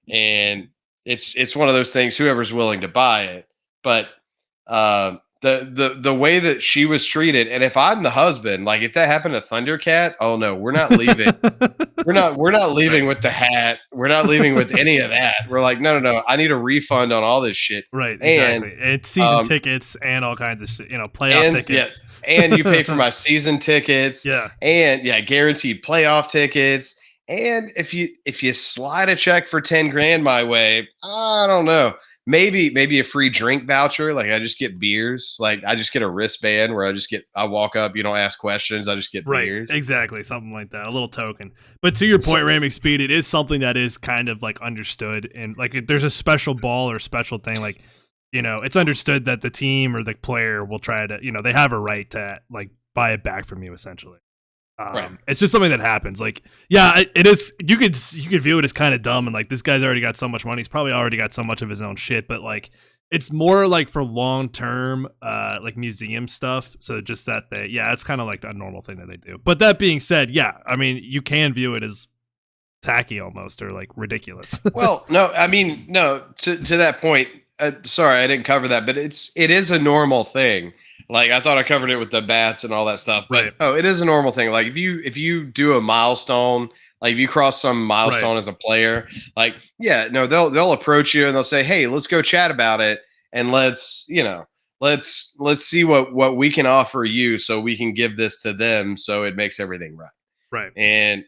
and it's one of those things. Whoever's willing to buy it, but the way that she was treated, and if I'm the husband, like if that happened to Thundercat, oh no, we're not leaving. we're not leaving with the hat. We're not leaving with any of that. We're like, no. I need a refund on all this shit. Right. Exactly. And it's season tickets and all kinds of shit. Playoff tickets. Yeah, and you pay for my season tickets. Yeah. And guaranteed playoff tickets. And if you slide a check for 10 grand my way, I don't know. maybe a free drink voucher. Like I just get beers. Like I just get a wristband where I walk up. You don't ask questions. I just get beers. Exactly, something like that, a little token. But to your point, Ray McSpeed, it is something that is kind of like understood, and like if there's a special ball or special thing, like it's understood that the team or the player will try to, they have a right to like buy it back from you essentially. Right. It's just something that happens. Like, yeah, it is. You could view it as kind of dumb, and like this guy's already got so much money. He's probably already got so much of his own shit. But like, it's more like for long term, like museum stuff. So just that it's kind of like a normal thing that they do. But that being said, yeah, I mean, you can view it as tacky almost or like ridiculous. Well, no, I mean, no. To that point, sorry, I didn't cover that, but it is a normal thing. Like I thought I covered it with the bats and all that stuff, but it is a normal thing. Like if you do a milestone, like if you cross some milestone as a player, like they'll approach you and they'll say, "Hey, let's go chat about it and let's see what we can offer you so we can give this to them so it makes everything right." Right. And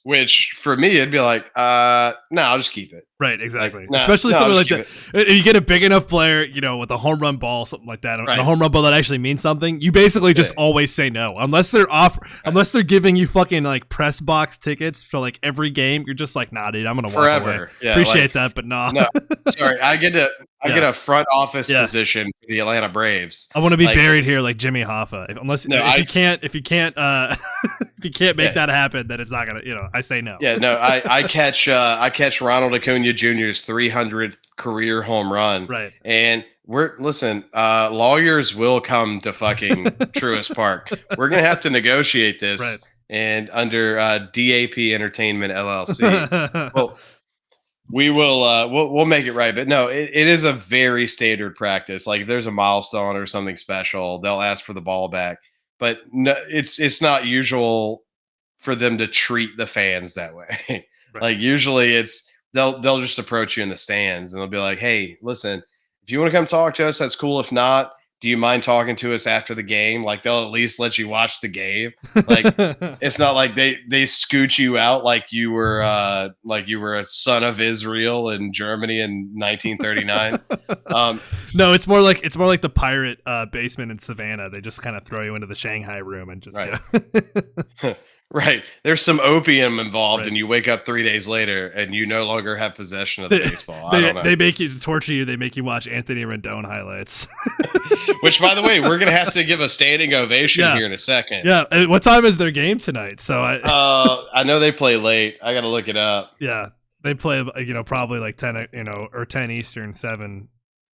which for me it'd be like, no, I'll just keep it. Right, exactly. Like, especially something like that. If you get a big enough player, with a home run ball, something like that, and a home run ball that actually means something, you basically just always say no. Unless unless they're giving you fucking like press box tickets for like every game, you're just like, nah, dude, I'm gonna walk away. Yeah, appreciate that, but nah. No. Sorry, I get a front office position for the Atlanta Braves. I want to be buried here like Jimmy Hoffa. If you can't if you can't make that happen, then it's not gonna. I say no. Yeah, no. I catch Ronald Acuna Jr.'s 300th career home run. Right. And lawyers will come to fucking Truist Park. We're gonna have to negotiate this. Right. And under DAP Entertainment LLC. Well, we will we'll make it right. But no, it is a very standard practice. Like if there's a milestone or something special, they'll ask for the ball back. But no, it's not usual for them to treat the fans that way. Right. Like usually they'll just approach you in the stands and they'll be like, "Hey, listen, if you want to come talk to us, that's cool. If not, do you mind talking to us after the game?" Like they'll at least let you watch the game. Like it's not like they scoot you out like you were a son of Israel in Germany in 1939. No, it's more like the pirate basement in Savannah. They just kind of throw you into the Shanghai room and just go. Right. There's some opium involved, and you wake up 3 days later and you no longer have possession of the baseball. I don't know. They make you torture you. They make you watch Anthony Rendon highlights. Which, by the way, we're going to have to give a standing ovation here in a second. Yeah. And what time is their game tonight? So I know they play late. I got to look it up. Yeah. They play, probably like 10, or 10 Eastern, 7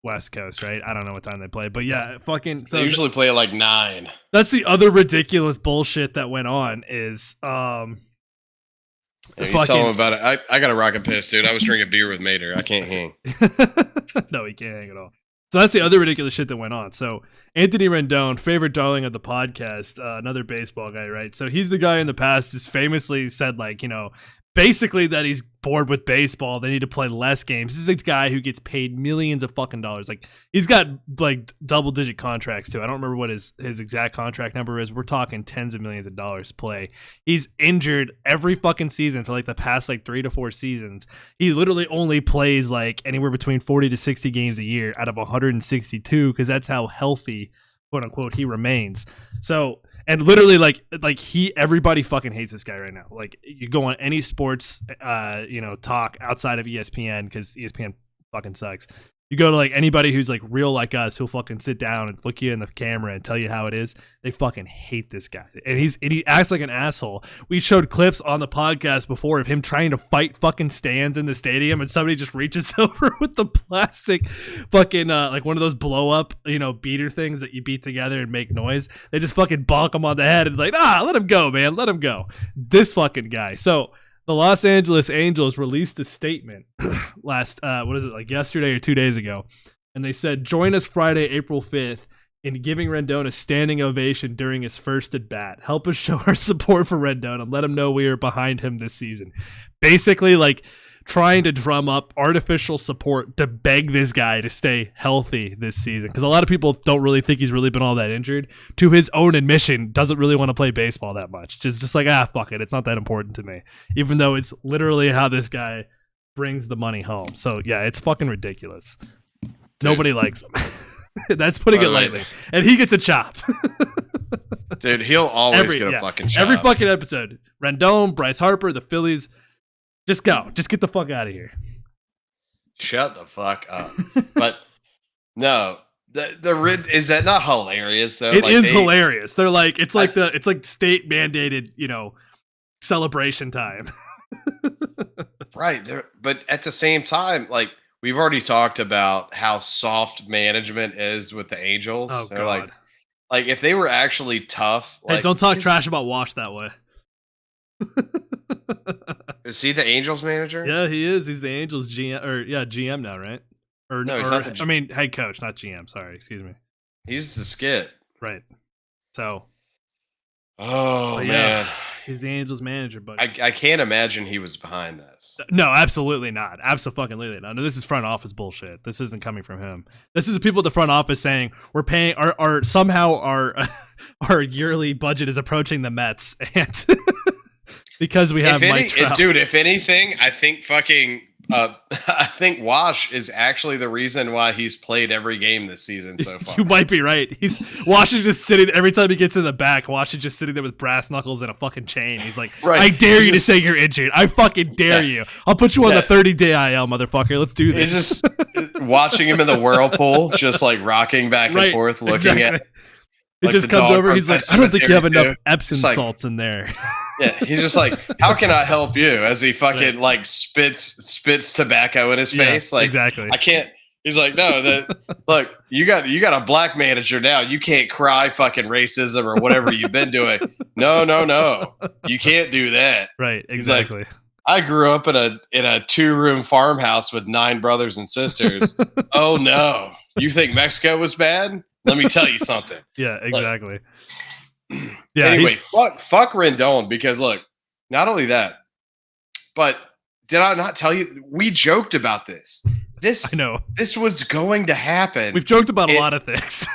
West Coast, right? I don't know what time they play, but yeah, fucking. So they usually play at like 9. That's the other ridiculous bullshit that went on is you tell them about it. I got a rocket piss, dude. I was drinking beer with Mater. I can't hang. No, he can't hang at all. So that's the other ridiculous shit that went on. So Anthony Rendon, favorite darling of the podcast, another baseball guy, right? So he's the guy in the past has famously said like, basically that he's bored with baseball. They need to play less games. This is a guy who gets paid millions of fucking dollars. Like he's got like double digit contracts too. I don't remember what his exact contract number is. We're talking tens of millions of dollars to play. He's injured every fucking season for like the past like 3 to 4 seasons. He literally only plays like anywhere between 40 to 60 games a year out of 162 because that's how healthy, quote unquote, he remains. So, and literally everybody fucking hates this guy right now. Like you go on any sports, talk outside of ESPN because ESPN fucking sucks. You go to like anybody who's like real like us who'll fucking sit down and look you in the camera and tell you how it is. They fucking hate this guy. And he acts like an asshole. We showed clips on the podcast before of him trying to fight fucking stands in the stadium and somebody just reaches over with the plastic fucking like one of those blow up, beater things that you beat together and make noise. They just fucking bonk him on the head and like, let him go, man. Let him go. This fucking guy. So the Los Angeles Angels released a statement yesterday or 2 days ago, and they said, "Join us Friday, April 5th in giving Rendon a standing ovation during his first at bat. Help us show our support for Rendon and let him know we are behind him this season." Basically, like trying to drum up artificial support to beg this guy to stay healthy this season. Because a lot of people don't really think he's really been all that injured. To his own admission, doesn't really want to play baseball that much. Just like, fuck it. It's not that important to me. Even though it's literally how this guy brings the money home. So, yeah, it's fucking ridiculous. Nobody likes him. That's putting it lightly. And he gets a chop. Dude, he'll always get a fucking chop. Every fucking episode. Rendon, Bryce Harper, the Phillies. Just go. Just get the fuck out of here. Shut the fuck up. But no, the is that not hilarious though? It is hilarious. They're like it's like state mandated, celebration time. Right. But at the same time, like we've already talked about how soft management is with the Angels. Oh, they're God. like if they were actually tough. Hey, don't talk trash about Wash that way. Is he the Angels manager? Yeah, he is. He's the Angels GM GM now, right? Or no, he's not head coach, not GM. Sorry, excuse me. He's the skit. Right. So. Oh man, he's the Angels manager, but I can't imagine he was behind this. No, absolutely not. Absolutely not. No, this is front office bullshit. This isn't coming from him. This is the people at the front office saying we're paying our somehow our yearly budget is approaching the Mets, and because we have Mike Trout. Dude, if anything, I think I think Wash is actually the reason why he's played every game this season so far. You might be right. Wash is just sitting every time he gets in the back. Wash is just sitting there with brass knuckles and a fucking chain. He's like, right. I dare you to say you're injured. I fucking dare you. I'll put you on the 30-day IL, motherfucker. Let's do this. He's just watching him in the whirlpool, just like rocking back and forth, looking at. It just comes over. He's like, I don't think you have enough Epsom salts in there. Yeah, he's just like, how can I help you? As he fucking like spits tobacco in his face. Like, exactly. I can't. He's like, no, look, you got a black manager now. You can't cry fucking racism or whatever you've been doing. No. You can't do that. Right, exactly. Like, I grew up in a 2-room farmhouse with 9 brothers and sisters. Oh no. You think Mexico was bad? Let me tell you something. Yeah, exactly. Yeah. Anyway, fuck Rendon, because look, not only that, but did I not tell you? We joked about this. I know this was going to happen. We've joked about a lot of things,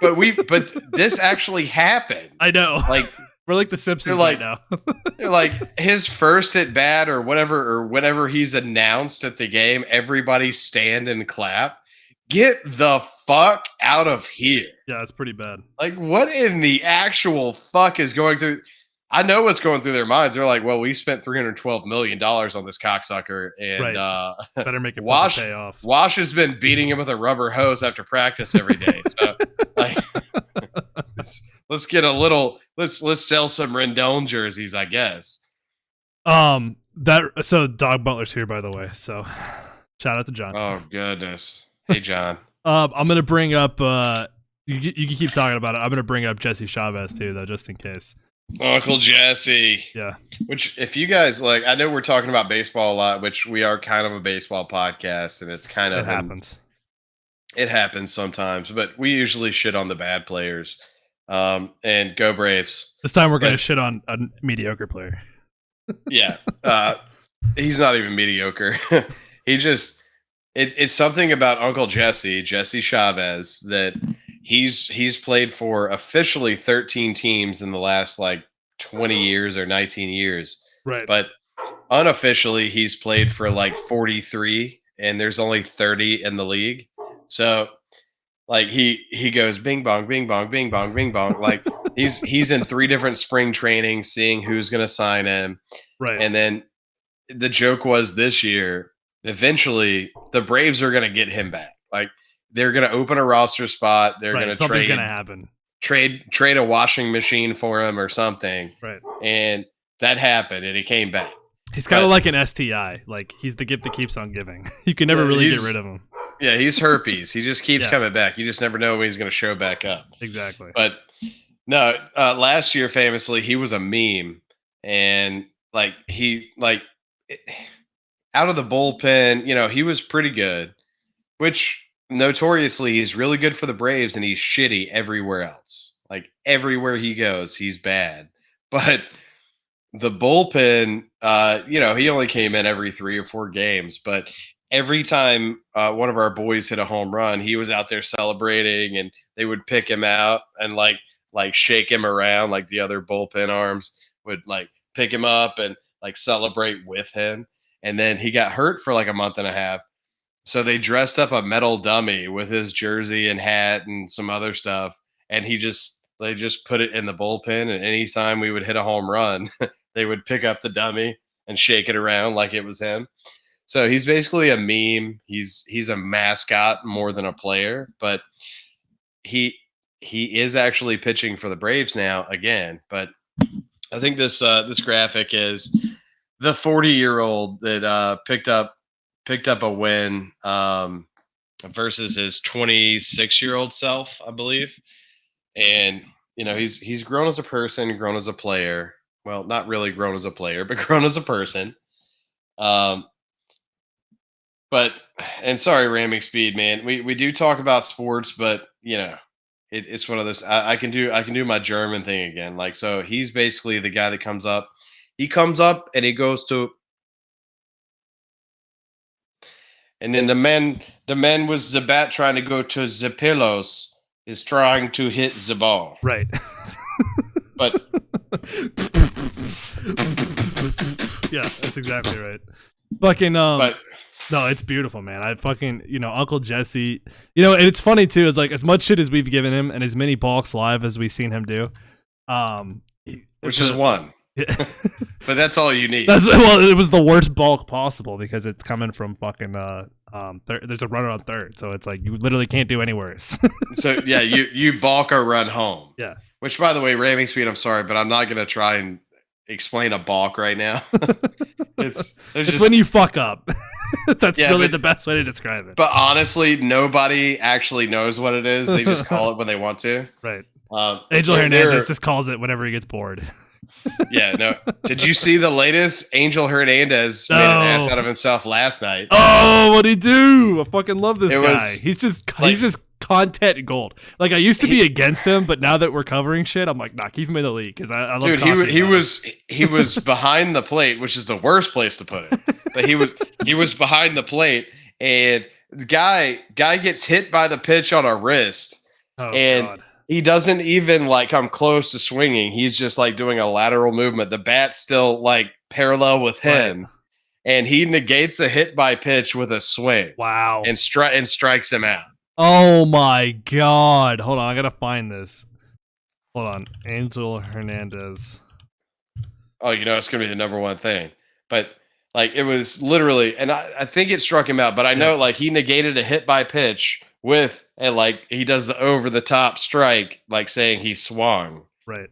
but this actually happened. I know. Like we're like the Simpsons right now. They're like his first at bat or whatever, or whenever he's announced at the game, everybody stand and clap. Get the fuck out of here. Yeah, it's pretty bad. Like, what in the actual fuck is going through? I know what's going through their minds. They're like, well, we spent $312 million on this cocksucker, and better make it pay off. Wash has been beating him with a rubber hose after practice every day. So, like, let's get a little. Let's sell some Rendon jerseys, I guess. So Dog Butler's here, by the way. So, shout out to John. Oh goodness. Hey, John. I'm gonna bring up. You can keep talking about it. I'm gonna bring up Jesse Chavez too, though, just in case. Uncle Jesse. Yeah. Which, if you guys like, I know we're talking about baseball a lot, which we are kind of a baseball podcast, and it happens. It happens sometimes, but we usually shit on the bad players. And go Braves. This time we're gonna shit on a mediocre player. Yeah. He's not even mediocre. He just. It's something about Uncle Jesse Chavez, that he's played for officially 13 teams in the last like 20 years or 19 years. Right. But unofficially, he's played for like 43, and there's only 30 in the league. So like he goes bing bong, bing bong, bing bong, bing bong. Like he's in 3 different spring trainings, seeing who's going to sign him. Right. And then the joke was this year, eventually the Braves are going to get him back. Like they're going to open a roster spot. They're going to something's going to happen. Trade a washing machine for him or something. Right. And that happened, and he came back. He's kind of like an STI. Like he's the gift that keeps on giving. You can never really get rid of him. Yeah, he's herpes. He just keeps coming back. You just never know when he's going to show back up. Exactly. But no, last year famously he was a meme, and like out of the bullpen, he was pretty good, which notoriously he's really good for the Braves, and he's shitty everywhere else. Like everywhere he goes, he's bad. But the bullpen, he only came in every 3 or 4 games, but every time one of our boys hit a home run, he was out there celebrating, and they would pick him out and like shake him around, like the other bullpen arms would like pick him up and like celebrate with him. And then he got hurt for like a month and a half. So they dressed up a metal dummy with his jersey and hat and some other stuff, and they just put it in the bullpen. And anytime we would hit a home run, they would pick up the dummy and shake it around like it was him. So he's basically a meme. He's a mascot more than a player, but he he is actually pitching for the Braves now again. But I think this graphic is the 40-year-old that picked up a win versus his 26-year-old self, I believe. And he's grown as a person, grown as a player. Well, not really grown as a player, but grown as a person. Um, but and sorry, ramming speed, man. We do talk about sports, but it's one of those. I can do my German thing again. Like, so he's basically the guy that comes up. He comes up and he goes to, and then the man with the bat trying to go to the pillows is trying to hit the ball. Right. But yeah, that's exactly right. Fucking but no, it's beautiful, man. I fucking Uncle Jesse. And it's funny too. Is like as much shit as we've given him and as many balks live as we've seen him do. Which is one. Yeah. But that's all you need. It was the worst balk possible because it's coming from fucking there's a runner on third, so it's like you literally can't do any worse. So yeah, you balk or run home. Yeah. Which, by the way, ramming speed. I'm sorry, but I'm not gonna try and explain a balk right now. It's just when you fuck up. That's really the best way to describe it. But honestly, nobody actually knows what it is. They just call it when they want to. Right. Angel Hernandez just calls it whenever he gets bored. Yeah, no. Did you see the latest? Angel Hernandez made an ass out of himself last night. Oh, what'd he do? I fucking love this guy. He's just content gold. Like, I used to be against him, but now that we're covering shit, I'm like, nah, keep him in the league because I love. Dude, he was behind the plate, which is the worst place to put it. But he was behind the plate, and the guy gets hit by the pitch on a wrist, God. He doesn't even like come close to swinging. He's just like doing a lateral movement. The bat's still like parallel with him, right. And he negates a hit by pitch with a swing. Wow! And strikes him out. Oh my God! Hold on, I gotta find this. Hold on, Angel Hernandez. Oh, it's gonna be the number one thing. But like, it was literally, and I think it struck him out. But I know like he negated a hit by pitch with, and like he does the over the top strike, like saying he swung. Right.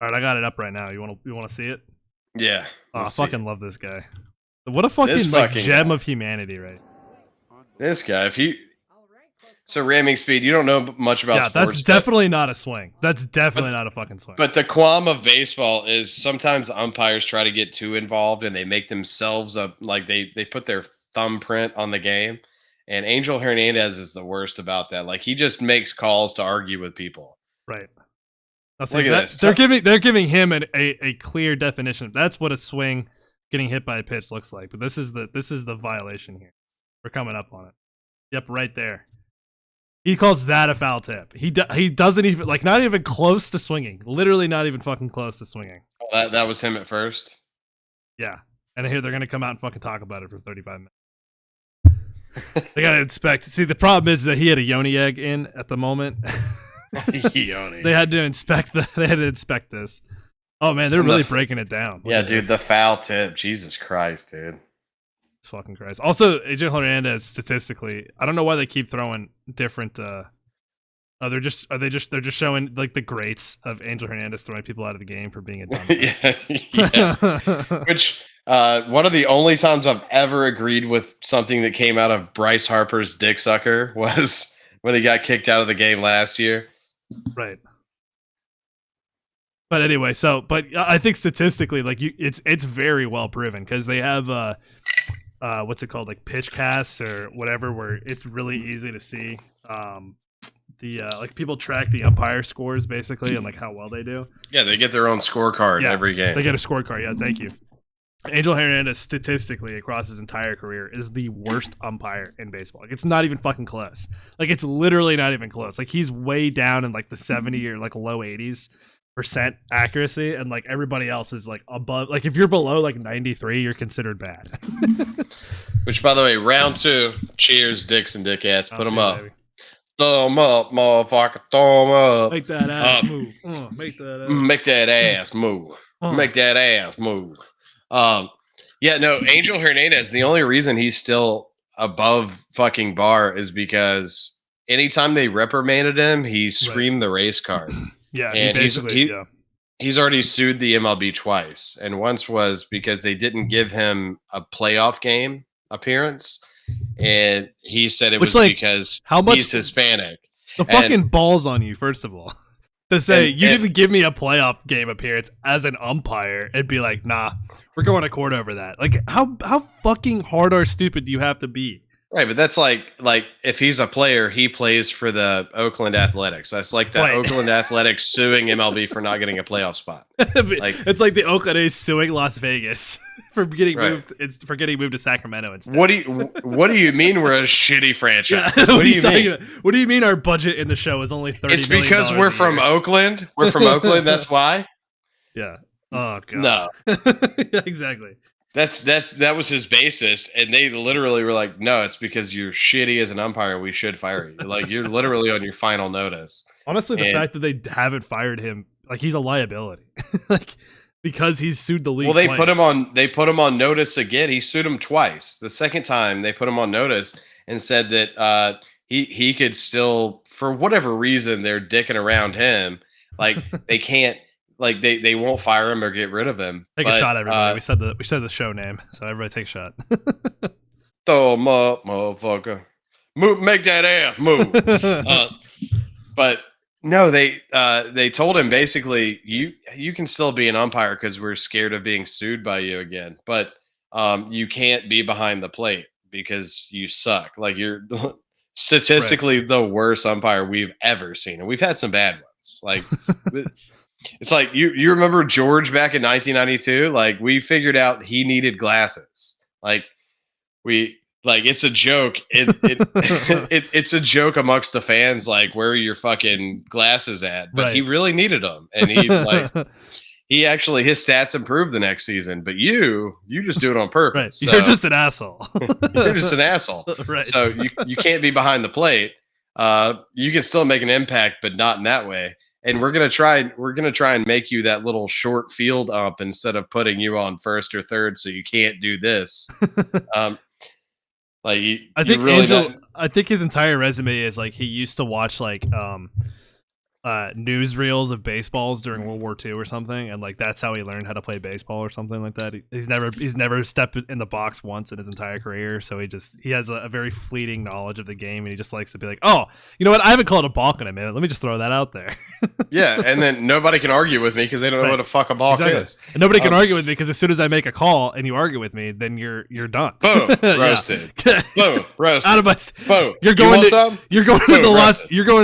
All right, I got it up right now. You want to see it? Yeah. I fucking love this guy. What a fucking gem of humanity, right? This guy, so ramming speed, you don't know much about sports. That's definitely not a swing. That's definitely not a fucking swing. But the qualm of baseball is sometimes umpires try to get too involved and they make themselves like they put their thumbprint on the game. And Angel Hernandez is the worst about that. Like, he just makes calls to argue with people. Right. Look at this. They're giving him a clear definition. That's what a swing getting hit by a pitch looks like. But this is the violation here. We're coming up on it. Yep, right there. He calls that a foul tip. He doesn't even not even close to swinging. Literally not even fucking close to swinging. That was him at first. Yeah, and here they're gonna come out and fucking talk about it for 35 minutes. They gotta inspect. See, the problem is that he had a yoni egg in at the moment. Yoni. They had to inspect this. Oh man, they're really breaking it down. Yeah, dude, the foul tip. Jesus Christ, dude. It's fucking Christ. Also, Angel Hernandez statistically, I don't know why they keep throwing different. They're just showing like the greats of Angel Hernandez throwing people out of the game for being a dumbass. Yeah. Which. One of the only times I've ever agreed with something that came out of Bryce Harper's dick sucker was when he got kicked out of the game last year. Right. But anyway, but I think statistically, like it's very well proven because they have what's it called, like pitch casts or whatever, where it's really easy to see. Like people track the umpire scores basically and like how well they do. Yeah, they get their own scorecard every game. They get a scorecard. Yeah, thank you. Angel Hernandez, statistically, across his entire career, is the worst umpire in baseball. Like, it's not even fucking close. Like, it's literally not even close. Like, he's way down in, like, the 70 or, like, low 80s% accuracy, and, like, everybody else is, like, above. Like, if you're below, like, 93, you're considered bad. Which, by the way, round 2. Cheers, dicks and dick ass. Put them up. Baby. Thumb up, motherfucker. Thumb up. Make that ass move. Make that ass. Make that ass move. Make that ass move. Yeah, no, Angel Hernandez, the only reason he's still above fucking Barr is because anytime they reprimanded him, he screamed the race card. Yeah, and he's already sued the MLB twice. And once was because they didn't give him a playoff game appearance. And he said it was because he's Hispanic. The fucking balls on you, first of all. To say you didn't give me a playoff game appearance as an umpire and be like, nah, we're going to court over that. Like, how fucking hard or stupid do you have to be? Right, but that's like if he's a player, he plays for the Oakland Athletics. That's like the Oakland Athletics suing MLB for not getting a playoff spot. It's like the Oakland A's suing Las Vegas for getting moved. It's for getting moved to Sacramento instead. What do you mean we're a shitty franchise? Yeah. What do you mean? What do you mean our budget in the show is only $30 million? It's because we're from Oakland. We're from Oakland. That's why. Yeah. Oh god. No. Yeah, exactly. That was his basis, and they literally were like, "No, it's because you're shitty as an umpire. We should fire you. Like you're literally on your final notice." Honestly, the fact that they haven't fired him, like he's a liability, like because he's sued the league. Well, they put him on notice again. He sued him twice. The second time, they put him on notice and said that he could still, for whatever reason, they're dicking around him. Like they can't. Like they won't fire him or get rid of him. Take a shot, everybody. We said the show name, so everybody take a shot. Throw him up, motherfucker. Move, make that ass move. But no, they told him basically you can still be an umpire because we're scared of being sued by you again, but you can't be behind the plate because you suck. Like you're statistically the worst umpire we've ever seen, and we've had some bad ones. Like. It's like you remember George back in 1992? Like we figured out he needed glasses. Like it's a joke. It's a joke amongst the fans. Like where are your fucking glasses at? But he really needed them, and he actually his stats improved the next season. But you just do it on purpose. Right. So, you're just an asshole. You're just an asshole. Right. So you can't be behind the plate. You can still make an impact, but not in that way. And we're gonna try and make you that little short field ump instead of putting you on first or third, so you can't do this. I think his entire resume is like he used to watch like newsreels of baseballs during World War II or something, and like that's how he learned how to play baseball or something like that. He's never stepped in the box once in his entire career, so he has a very fleeting knowledge of the game, and he just likes to be like, oh, you know what, I haven't called a balk in a minute, let me just throw that out there. Yeah, and then nobody can argue with me because they don't know what the fuck a balk is, and nobody can argue with me because as soon as I make a call and you argue with me, then you're done. Boom, roasted. Boom, roasted. Out of my boom. You're going to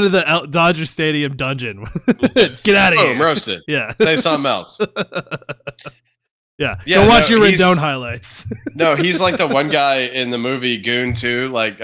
the Dodger Stadium dungeon. Get out of here. Boom, roasted. Yeah. Say something else. Yeah. Go watch your Rendon highlights. No, he's like the one guy in the movie Goon 2. Like,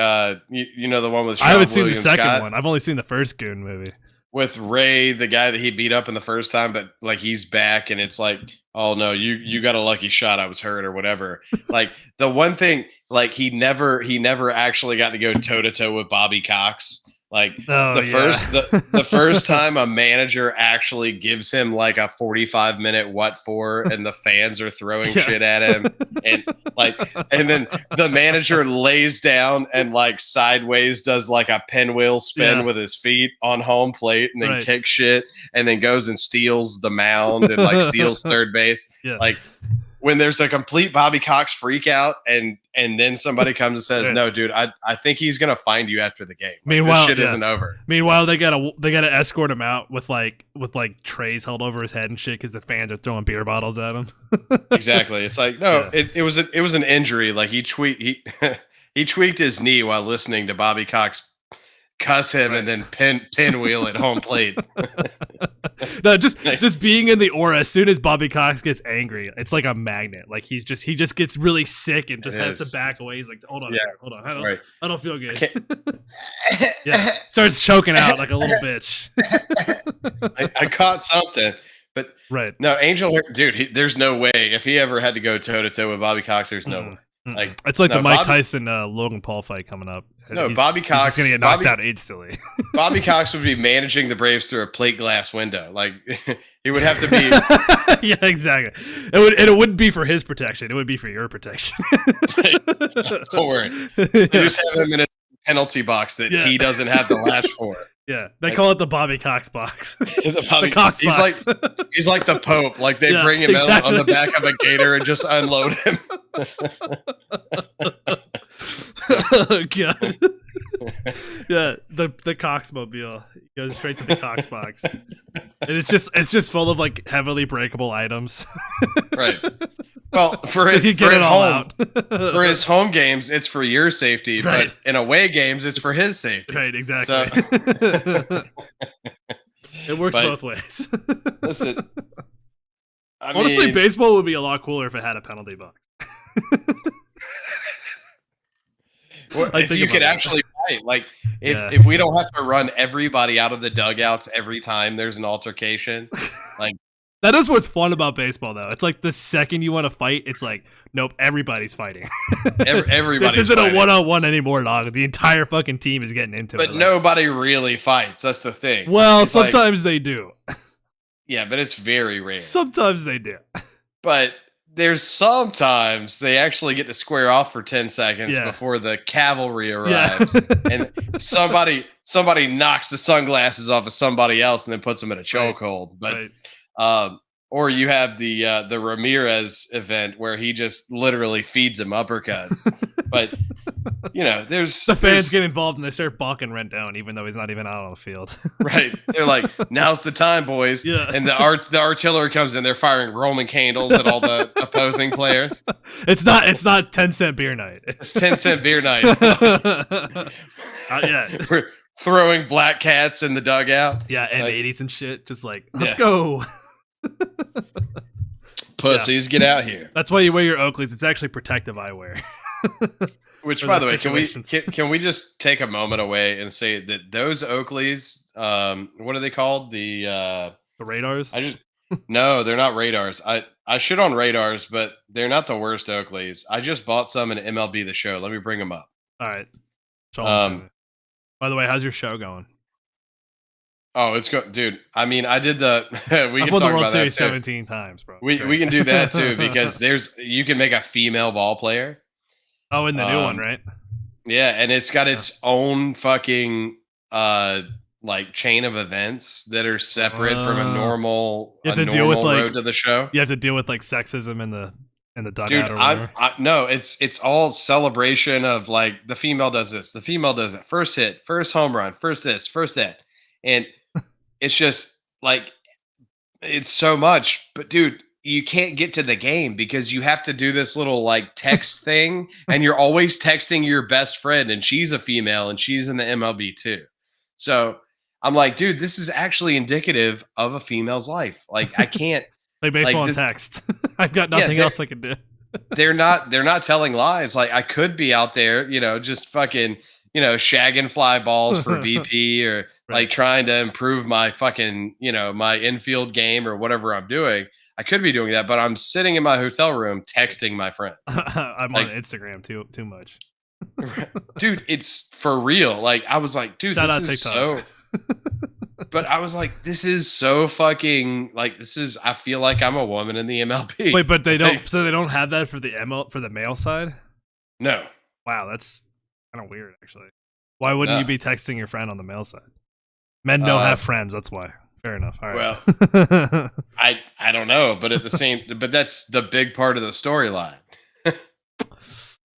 you know, the one with Sean I haven't William seen the second Scott, one. I've only seen the first Goon movie. with Ray, the guy that he beat up in the first time, but like he's back and it's like, oh no, you got a lucky shot, I was hurt or whatever. Like the one thing, like he never actually got to go toe to toe with Bobby Cox. Like the first time a manager actually gives him like a 45-minute what for, and the fans are throwing shit at him, and then the manager lays down and like sideways does like a pinwheel spin with his feet on home plate, and then kicks shit, and then goes and steals the mound and like steals third base. Yeah. Like when there's a complete Bobby Cox freak out, and then somebody comes and says, "No, dude, I think he's gonna find you after the game. Like, meanwhile, this shit isn't over." Meanwhile, they gotta escort him out with like trays held over his head and shit because the fans are throwing beer bottles at him. Exactly. It's like it was an injury. Like he tweaked his knee while listening to Bobby Cox cuss him and then pinwheel at home plate. No, just being in the aura. As soon as Bobby Cox gets angry, it's like a magnet. Like he just gets really sick and just has to back away. He's like, hold on, I don't feel good. Starts choking out like a little bitch. I caught something, but no, Angel, dude, there's no way if he ever had to go toe to toe with Bobby Cox. There's no way. Like it's like no, the Mike Bobby, Tyson Logan Paul fight coming up. no, He's Bobby Cox just gonna get knocked out instantly. Bobby Cox would be managing the Braves through a plate glass window. Like he would have to be. Yeah, exactly. It wouldn't be for his protection. It would be for your protection. Don't worry. They just have him in a penalty box that he doesn't have to latch for. Yeah, they call it the Bobby Cox box. The Cox box. He's like the Pope. Like they bring him out on the back of a gator and just unload him. Oh god. Yeah, the Coxmobile goes straight to the Cox box, and it's just full of like heavily breakable items. Right. Well, for his home games, it's for your safety, right. But in away games, it's for his safety. Right, exactly. So, it works both ways. Listen, honestly, baseball would be a lot cooler if it had a penalty box. Well, if you could actually fight, like if we don't have to run everybody out of the dugouts every time there's an altercation, like. That is what's fun about baseball, though. It's like the second you want to fight, it's like, nope, everybody's fighting. Everybody's This isn't fighting. A one-on-one anymore, dog. The entire fucking team is getting into it. But nobody really fights. That's the thing. Well, it's sometimes they do. Yeah, but it's very rare. Sometimes they do. But there's sometimes they actually get to square off for 10 seconds before the cavalry arrives. And somebody knocks the sunglasses off of somebody else and then puts them in a chokehold. But or you have the Ramirez event where he just literally feeds him uppercuts. But there's the fans get involved and they start bonking Rent down, even though he's not even out on the field. Right? They're like, "Now's the time, boys!" Yeah. And the artillery comes in. They're firing Roman candles at all the opposing players. It's not 10-cent beer night. It's 10-cent beer night. Yeah. We're throwing black cats in the dugout. Yeah, and 80s and shit. Just like, let's go. Pussies, get out here. That's why you wear your Oakleys. It's actually protective eyewear. Which, by the way, can we just take a moment away and say that those Oakleys, what are they called? The radars? No, they're not radars. I shit on radars, but they're not the worst Oakleys. I just bought some in MLB The Show. Let me bring them up. All right. By the way, how's your show going? Oh, it's good, dude. I mean, I did the. We I've can won talk the World about Series that too. 17 times, bro. We can do that too because you can make a female ball player. Oh, in the new one, right? Yeah, and it's got its own fucking like chain of events that are separate from a normal road to the show. You have to deal with like sexism in the dugout. Dude, or whatever. No, it's all celebration of like the female does this, the female does that, first hit, first home run, first this, first that, and it's just like it's so much. But dude, you can't get to the game because you have to do this little like text thing, and you're always texting your best friend, and she's a female and she's in the MLB too. So I'm like, dude, this is actually indicative of a female's life. Like I can't play baseball and text. I've got nothing else I can do. they're not telling lies. Like I could be out there, just fucking, shagging fly balls for BP or like trying to improve my fucking, my infield game or whatever I'm doing. I could be doing that, but I'm sitting in my hotel room texting my friend. I'm on Instagram too much. Dude, it's for real. Like I was like, dude, this is so. But I was like, this is so fucking like I feel like I'm a woman in the MLB. Wait, but they don't. So they don't have that for the male side. No. Wow, that's kind of weird, actually. Why wouldn't you be texting your friend on the male side? Men don't have friends. That's why. Fair enough. All right. Well, I don't know, but but that's the big part of the storyline.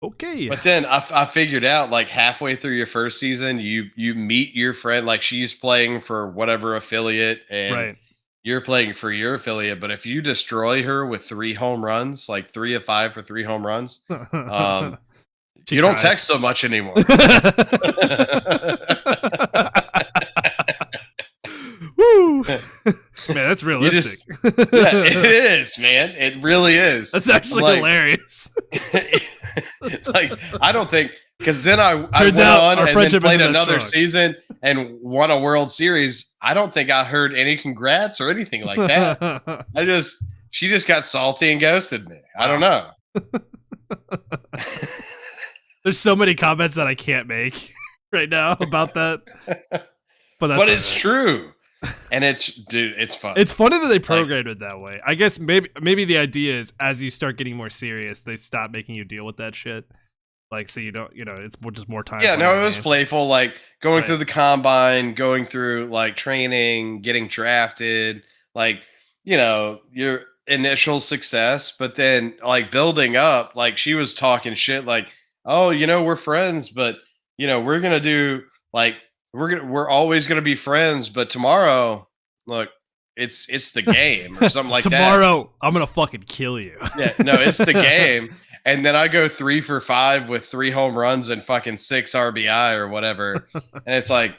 Okay. But then I figured out like halfway through your first season, you meet your friend, like she's playing for whatever affiliate and you're playing for your affiliate. But if you destroy her with 3 home runs, like 3 of 5 for 3 home runs, you don't text so much anymore. Woo! Man, that's realistic. It is, man. It really is. That's actually hilarious. Like, I don't think, because then I went on and then played another season and won a World Series. I don't think I heard any congrats or anything like that. She just got salty and ghosted me. I don't know. There's so many comments that I can't make right now about that. But it's true. And it's fun. It's funny that they programmed it that way. I guess maybe the idea is as you start getting more serious, they stop making you deal with that shit. Like, so you don't, it's just more time. Yeah, no, it was playful. Like going through the combine, going through like training, getting drafted, like, your initial success, but then like building up, like she was talking shit like, oh, we're friends, but we're gonna do like we're always gonna be friends, but tomorrow, look, it's the game or something like tomorrow, I'm gonna fucking kill you. Yeah, no, it's the game. And then I go 3 for 5 with 3 home runs and fucking 6 RBI or whatever. And it's like,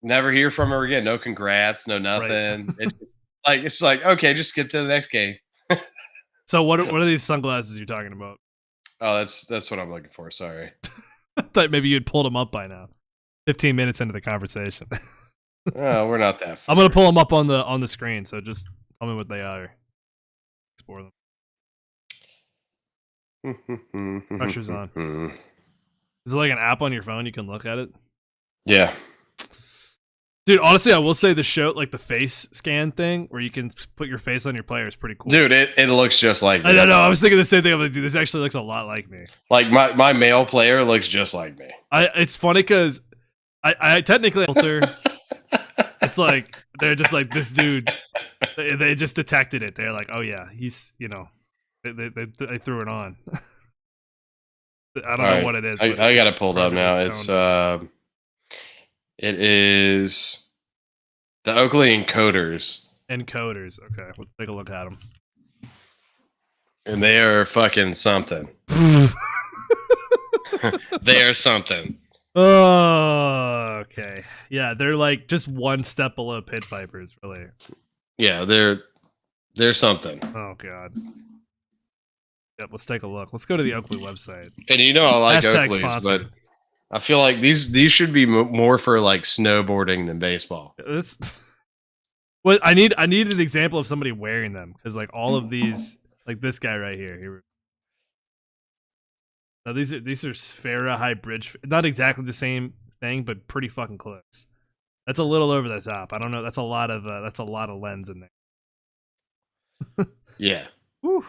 never hear from her again. No congrats, no nothing. Right. It's like, okay, just skip to the next game. So what are these sunglasses you're talking about? Oh, that's what I'm looking for. Sorry. I thought maybe you'd pulled them up by now. 15 minutes into the conversation. Oh, we're not that far. I'm gonna pull them up on the screen, so just tell me what they are. Explore them. Pressure's on. Is it like an app on your phone you can look at it? Yeah. Dude, honestly, I will say the show, like the face scan thing, where you can put your face on your player is pretty cool. Dude, it looks just like me. I don't know. I was thinking the same thing. I'm like, dude, this actually looks a lot like me. Like my male player looks just like me. It's funny because I technically filter. It's like they're just like this dude. They just detected it. They're like, oh yeah, he's They threw it on. I don't know what it is. I got it pulled up now. It is the Oakley encoders. Encoders. Okay, let's take a look at them. And they are fucking something. They are something. Oh, okay. Yeah, they're like just one step below pit vipers, really. Yeah, they're something. Oh god. Yep, let's take a look. Let's go to the Oakley website. And I like Oakleys, but I feel like these should be more for like snowboarding than baseball. Well, I need an example of somebody wearing them because like all of these, like this guy right here. Now these are Sfera high bridge. Not exactly the same thing, but pretty fucking close. That's a little over the top. I don't know. That's a lot of lens in there. Yeah. Whew.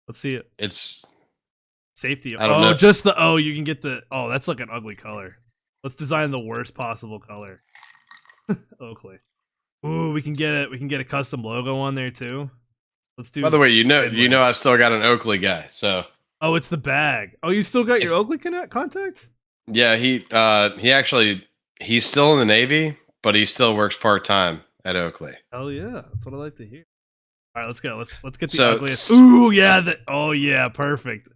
Let's see it. It's safety. I don't know. Just you can get that's like an ugly color. Let's design the worst possible color. Oakley. Ooh, we can get it. We can get a custom logo on there too. Let's do. By the way, I still got an Oakley guy. So. Oh, it's the bag. Oh, you still got your Oakley contact? Yeah, he's still in the Navy, but he still works part-time at Oakley. Hell yeah, that's what I like to hear. All right, let's go. Let's get the ugliest. Ooh, yeah, perfect.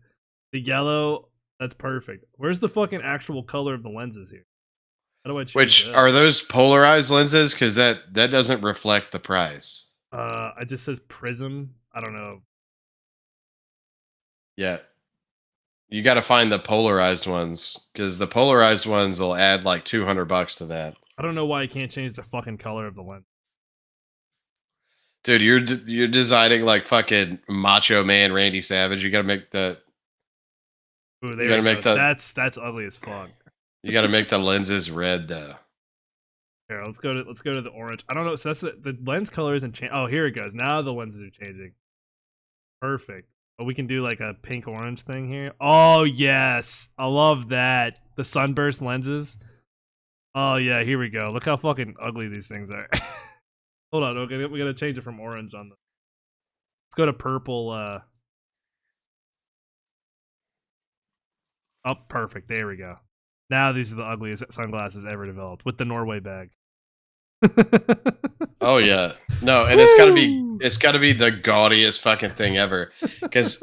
The yellow, that's perfect. Where's the fucking actual color of the lenses here? How do I choose Which that? Are those polarized lenses? Because that doesn't reflect the price. It just says prism. I don't know. Yeah. You got to find the polarized ones because the polarized ones will add like $200 to that. I don't know why I can't change the fucking color of the lens. Dude, you're designing like fucking Macho Man Randy Savage. You got to make the. Ooh, there you go. That's ugly as fuck. You got to make the lenses red though. Here, let's go to the orange. I don't know. So that's the lens color isn't changing. Oh, here it goes. Now the lenses are changing. Perfect. Oh, we can do like a pink orange thing here. Oh yes, I love that. The sunburst lenses. Oh yeah, here we go. Look how fucking ugly these things are. Hold on, okay, we gotta change it from orange on the. Let's go to purple. Oh, perfect. There we go. Now these are the ugliest sunglasses ever developed with the Norway bag. Oh yeah, no, and it's gotta be the gaudiest fucking thing ever. Because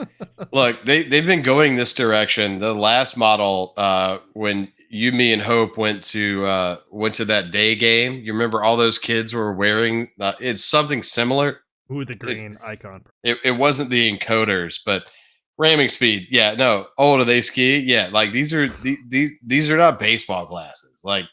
look, they've been going this direction. The last model, when you, me, and Hope went to that day game. You remember all those kids were wearing? It's something similar. Ooh, the green icon. It wasn't the encoders, but ramming speed. Yeah, no. Oh, do they ski? Yeah, like these are not baseball glasses. Like,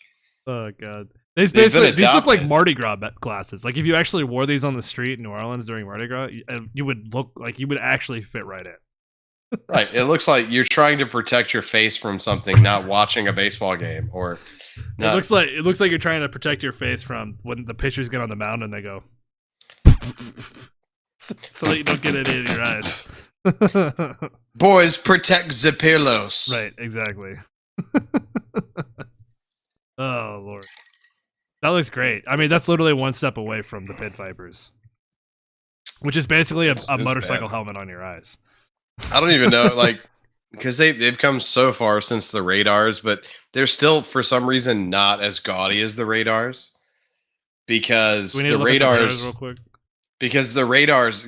oh god. These look like Mardi Gras glasses. Like if you actually wore these on the street in New Orleans during Mardi Gras, you would look like you would actually fit right in. Right. It looks like you're trying to protect your face from something, not watching a baseball game or It not. looks like you're trying to protect your face from when the pitchers get on the mound and they go so that you don't get it in your eyes. Boys, protect the pillows. Right, exactly. Oh Lord. That looks great. I mean, that's literally one step away from the pit vipers, which is basically a motorcycle helmet on your eyes. I don't even know, like, because they've come so far since the radars, but they're still for some reason not as gaudy as the radars because the radars real quick. Because the radars,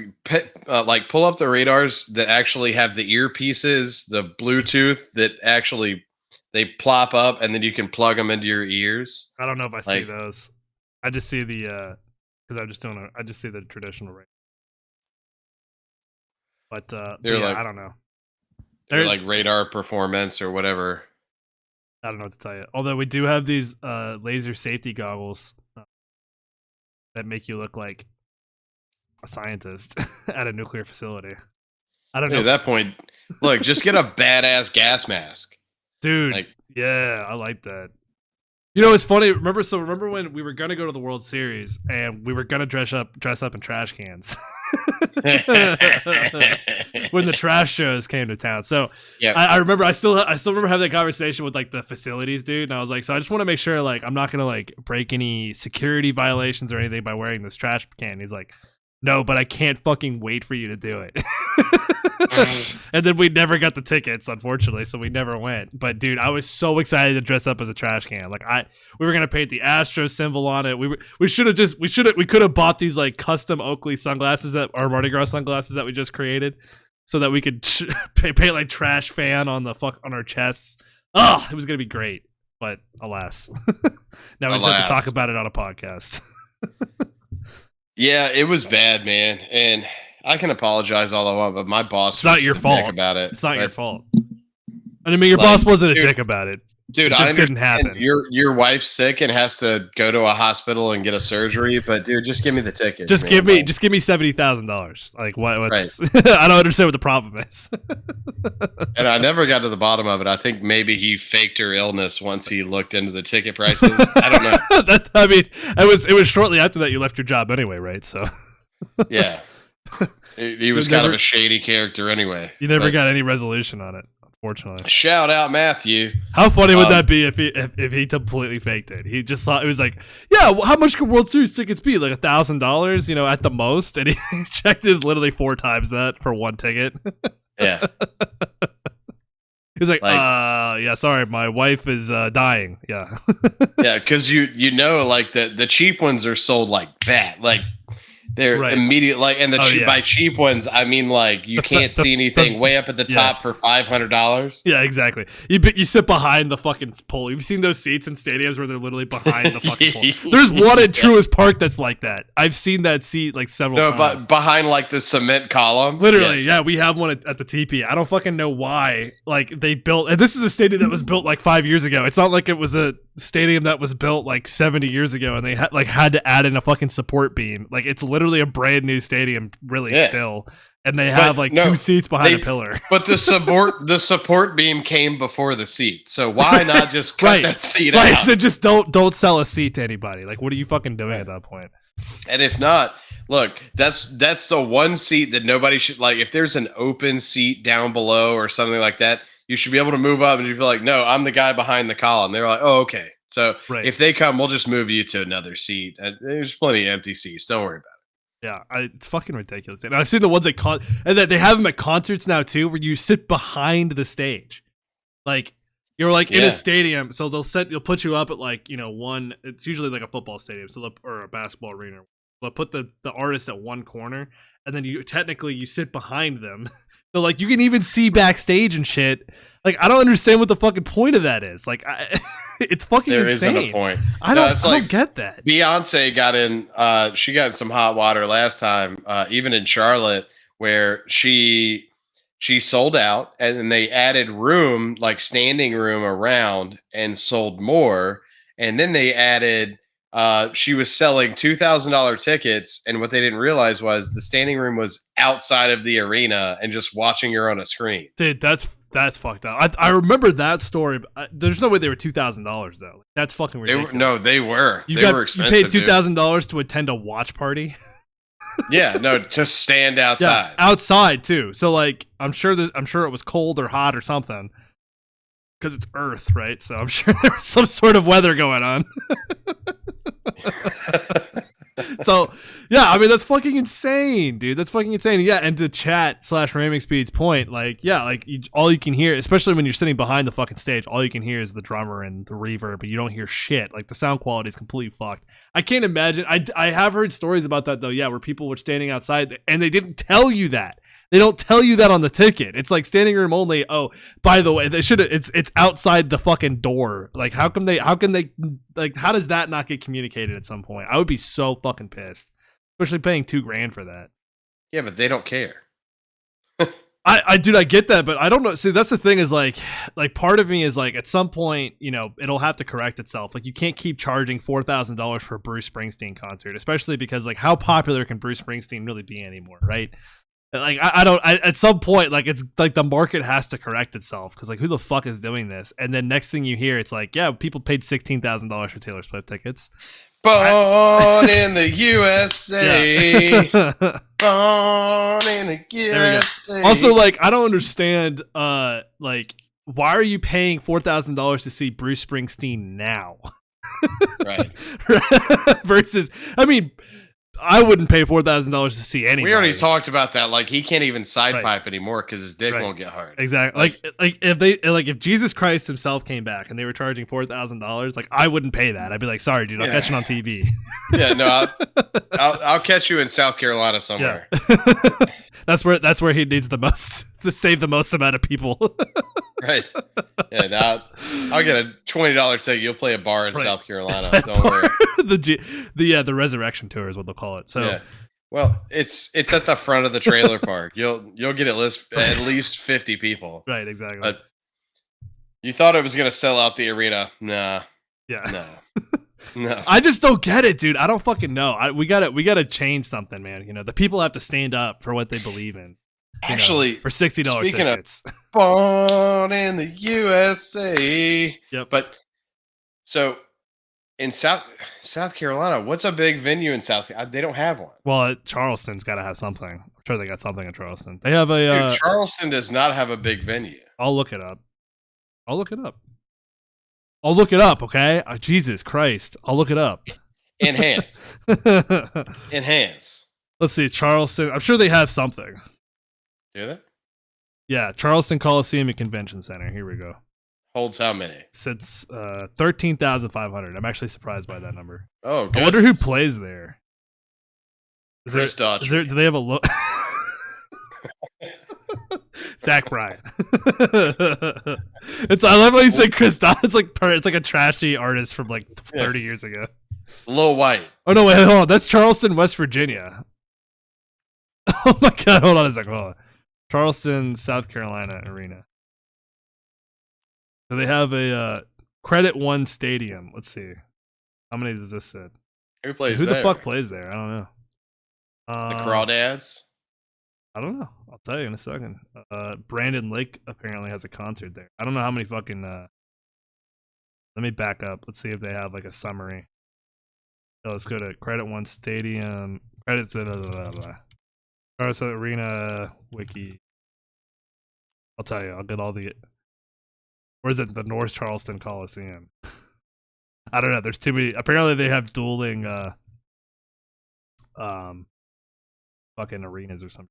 like, pull up the radars that actually have the earpieces, the Bluetooth that actually they plop up, and then you can plug them into your ears. I don't know if I see those. I just see the because I just see the traditional radar. But they're like, I don't know. They're like radar performance or whatever. I don't know what to tell you. Although we do have these laser safety goggles that make you look like a scientist at a nuclear facility. I don't know. At that point, look, just get a badass gas mask. Dude, like, yeah, I like that. You know, it's funny. Remember when we were gonna go to the World Series and we were gonna dress up in trash cans when the trash shows came to town. So yeah, I remember. I still remember having that conversation with like the facilities dude, and I was like, so I just want to make sure like I'm not gonna like break any security violations or anything by wearing this trash can. He's like, no, but I can't fucking wait for you to do it. And then we never got the tickets, unfortunately, so we never went. But dude, I was so excited to dress up as a trash can. Like we were gonna paint the Astro symbol on it. We could have bought these like custom Oakley sunglasses that are Mardi Gras sunglasses that we just created, so that we could paint like trash fan on our chests. Oh, it was gonna be great, but alas, now we just have to talk about it on a podcast. Yeah, it was bad, man, and I can apologize all I want, but my boss. It's not your fault about it. It's not your fault. I mean, your boss wasn't a dick about it. Dude, it just didn't happen. Your wife's sick and has to go to a hospital and get a surgery, but dude, just give me the ticket. Just give me $70,000. Like what's right. I don't understand what the problem is. And I never got to the bottom of it. I think maybe he faked her illness once he looked into the ticket prices. I don't know. I mean, it was shortly after that you left your job anyway, right? So yeah. He was kind of a shady character anyway. You never got any resolution on it. Unfortunately. Shout out Matthew. How funny would that be if he completely faked it? He just thought it was like, yeah, well, how much could World Series tickets be? Like $1,000, you know, at the most. And he checked his literally 4 times that for one ticket. Yeah. He's like, yeah, sorry, my wife is dying. Yeah. Yeah, because you know, like the cheap ones are sold like that. Like they're immediate, like, and by cheap ones, I mean like you can't see anything way up at the top for $500. Yeah, exactly. You sit behind the fucking pole. You've seen those seats in stadiums where they're literally behind the fucking pole. There's one at Truist Park that's like that. I've seen that seat like several times. But behind like the cement column. Literally, yeah, we have one at the TP. I don't fucking know why. Like they built, and this is a stadium that was built like 5 years ago. It's not like it was a stadium that was built like 70 years ago, and they had to add in a fucking support beam. Like it's literally a brand new stadium, really still, and they have like 2 seats behind a pillar. But the support beam came before the seat, so why not just cut that seat out? So just don't sell a seat to anybody. Like, what are you fucking doing at that point? And if not, look, that's the one seat that nobody should, like, if there's an open seat down below or something like that, you should be able to move up and you'd be like, no, I'm the guy behind the column. They're like, oh, okay. So if they come, we'll just move you to another seat. And there's plenty of empty seats. Don't worry about it. Yeah, it's fucking ridiculous. And I've seen the ones and that they have them at concerts now too, where you sit behind the stage. Like you're like in a stadium, so you'll put you up at like, you know, one. It's usually like a football stadium, or a basketball arena. They'll put the artist at one corner, and then you sit behind them. So like you can even see backstage and shit. Like I don't understand what the fucking point of that is. Like it's fucking insane. There isn't a point. I don't get that. Beyonce got in. She got in some hot water last time, even in Charlotte, where she sold out, and then they added room, like standing room around, and sold more, and then they added She was selling $2,000 tickets, and what they didn't realize was the standing room was outside of the arena and just watching her on a screen. Dude, that's fucked up. I remember that story. But there's no way they were $2,000 though. That's fucking ridiculous. They were. They were expensive. You paid $2,000 to attend a watch party. Yeah, no, to stand outside. Yeah, outside too. So like, I'm sure it was cold or hot or something. Because it's Earth, right? So I'm sure there was some sort of weather going on. So, yeah, I mean, that's fucking insane, dude. That's fucking insane. Yeah, and to chat / Ramming Speed's point, like, yeah, like, all you can hear, especially when you're sitting behind the fucking stage, all you can hear is the drummer and the reverb, but you don't hear shit. Like, the sound quality is completely fucked. I can't imagine. I have heard stories about that, though, yeah, where people were standing outside, and they didn't tell you that. They don't tell you that on the ticket. It's like standing room only. Oh, by the way, they should. It's outside the fucking door. Like, how can they? Like, how does that not get communicated at some point? I would be so fucking pissed, especially paying $2,000 for that. Yeah, but they don't care. Dude, I get that, but I don't know. See, that's the thing is like part of me is like, at some point, you know, it'll have to correct itself. Like, you can't keep charging $4,000 for a Bruce Springsteen concert, especially because like, how popular can Bruce Springsteen really be anymore, right? Like, at some point, like, it's like the market has to correct itself, because like, who the fuck is doing this? And then next thing you hear, it's like, yeah, people paid $16,000 for Taylor Swift tickets. Born in the USA. Yeah. Born in the USA. Also, like, I don't understand, like, why are you paying $4,000 to see Bruce Springsteen now? Right. Versus, I mean, I wouldn't pay $4,000 to see anybody. We already talked about that. Like, he can't even side pipe anymore because his dick won't get hard. Exactly. Like if Jesus Christ himself came back and they were charging $4,000, like, I wouldn't pay that. I'd be like, sorry, dude, I'll catch it on TV. Yeah, no, I'll catch you in South Carolina somewhere. Yeah. That's where he needs the most to save the most amount of people. Right. Yeah. Now I'll get a $20 ticket. You'll play a bar in South Carolina. Don't worry. The Resurrection Tour is what they'll call it. So, yeah. Well, it's at the front of the trailer park. You'll get at least 50 people. Right. Exactly. But you thought it was gonna sell out the arena? Nah. Yeah. No. I just don't get it, dude. I don't fucking know. We gotta change something, man. You know, the people have to stand up for what they believe in. Actually, for $60 tickets. Born in the USA. Yep. But so in South Carolina, what's a big venue in South? They don't have one. Well, Charleston's got to have something. I'm sure they got something in Charleston. They have a. Dude, Charleston does not have a big venue. I'll look it up. Okay. Oh, Jesus Christ. I'll look it up. Enhance. Let's see. Charleston. I'm sure they have something. Do they? Yeah. Charleston Coliseum and Convention Center. Here we go. Holds how many? It's 13,500. I'm actually surprised by that number. Oh, good. I wonder who plays there. Chris Daughtry. Do they have a look? Zach Bryan. I love how you said Chris Daughtry. It's like a trashy artist from like 30 years ago. Lil White. Oh no, wait, hold on. That's Charleston, West Virginia. Oh my god, hold on a second. Hold on. Charleston, South Carolina Arena. So they have a Credit One Stadium. Let's see. How many does this say? Who plays there? Who the fuck plays there? I don't know. The Crawdads? I don't know. I'll tell you in a second. Brandon Lake apparently has a concert there. I don't know how many fucking... Let me back up. Let's see if they have like a summary. So let's go to Credit One Stadium. Credits... Charleston Arena Wiki. I'll tell you. I'll get all the... Or is it the North Charleston Coliseum? I don't know. There's too many. Apparently, they have dueling fucking arenas or something.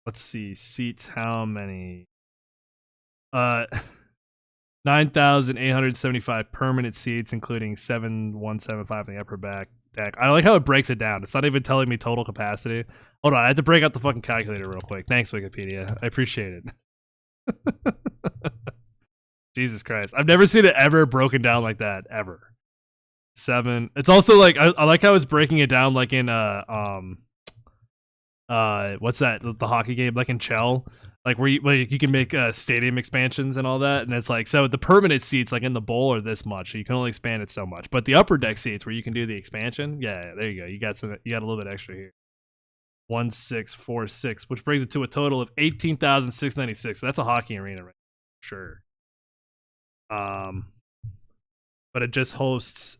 Let's see. Seats. How many? 9,875 permanent seats, including 7,175 in the upper back deck. I like how it breaks it down. It's not even telling me total capacity. Hold on. I have to break out the fucking calculator real quick. Thanks, Wikipedia. I appreciate it. Jesus Christ. I've never seen it ever broken down like that, ever. 7. It's also like I like how it's breaking it down like in what's that? The hockey game, like in Chell, like where you can make stadium expansions and all that, and it's like so the permanent seats like in the bowl are this much, so you can only expand it so much. But the upper deck seats where you can do the expansion, yeah, there you go. You got a little bit extra here. 1646, which brings it to a total of 18,696. That's a hockey arena, right? Sure. But it just hosts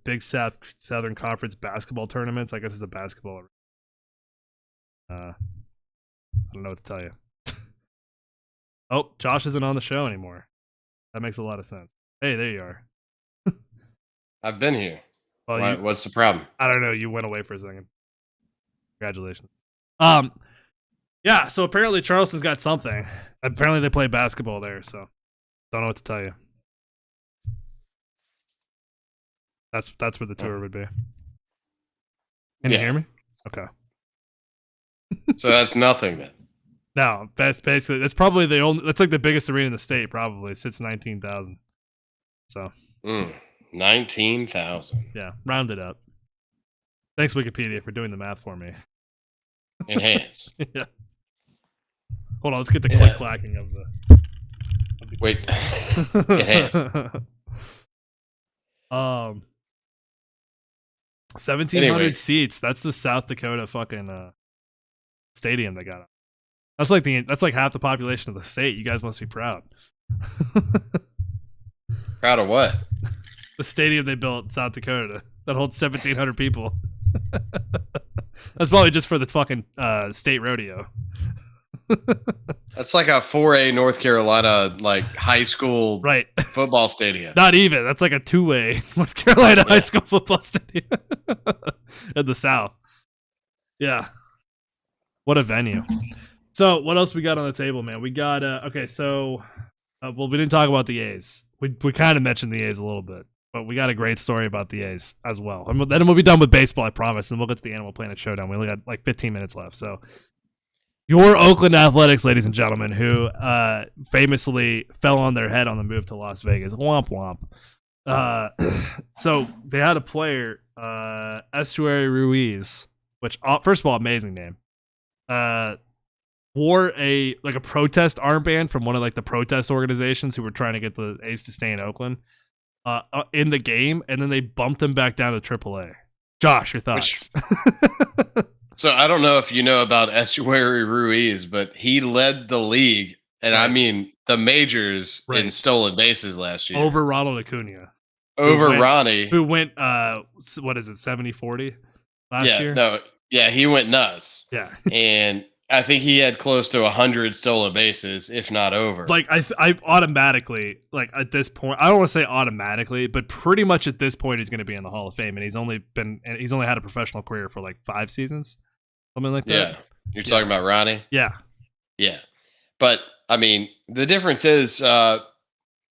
Big Southern Conference basketball tournaments. I guess it's a basketball. I don't know what to tell you. Oh, Josh isn't on the show anymore. That makes a lot of sense. Hey, there you are. I've been here. Well, what's the problem? I don't know. You went away for a second. Congratulations. Yeah. So apparently Charleston's got something. Apparently they play basketball there. So don't know what to tell you. That's where the tour would be. Can you hear me? Okay. So that's nothing then. No, basically that's probably that's like the biggest arena in the state. Probably sits 19,000. So 19,000. Yeah, round it up. Thanks Wikipedia for doing the math for me. Enhance. Yeah. Hold on, let's get the click clacking of the. Wait. Enhance. 1,700 seats. That's the South Dakota fucking stadium they got. That's like half the population of the state. You guys must be proud. Proud of what? The stadium they built in South Dakota that holds 1,700 people. That's probably just for the fucking state rodeo. That's like a 4A North Carolina like high school football stadium. Not even. That's like a 2A North Carolina high school football stadium in the South. Yeah. What a venue. So what else we got on the table, man? We got okay. So well, we didn't talk about the A's. We kind of mentioned the A's a little bit, but we got a great story about the A's as well. And then we'll be done with baseball, I promise, and we'll get to the Animal Planet Showdown. We only got like 15 minutes left. So your Oakland Athletics, ladies and gentlemen, who famously fell on their head on the move to Las Vegas. Womp womp. So they had a player, Estuary Ruiz, which first of all, amazing name. Wore a protest armband from one of like the protest organizations who were trying to get the A's to stay in Oakland in the game, and then they bumped him back down to AAA. Josh, your thoughts? So I don't know if you know about Estuary Ruiz, but he led the league, and I mean the majors in stolen bases last year. Over Ronald Acuna. Over Ronnie. Who went, what is it, 70-40 last year? No, yeah, he went nuts. Yeah. And I think he had close to 100 stolen bases, if not over. Like I automatically, like at this point, I don't want to say automatically, but pretty much at this point, he's going to be in the Hall of Fame, and he's only had a professional career for like 5 seasons, something like that. Yeah, you're talking about Ronnie. Yeah, yeah, but I mean, the difference is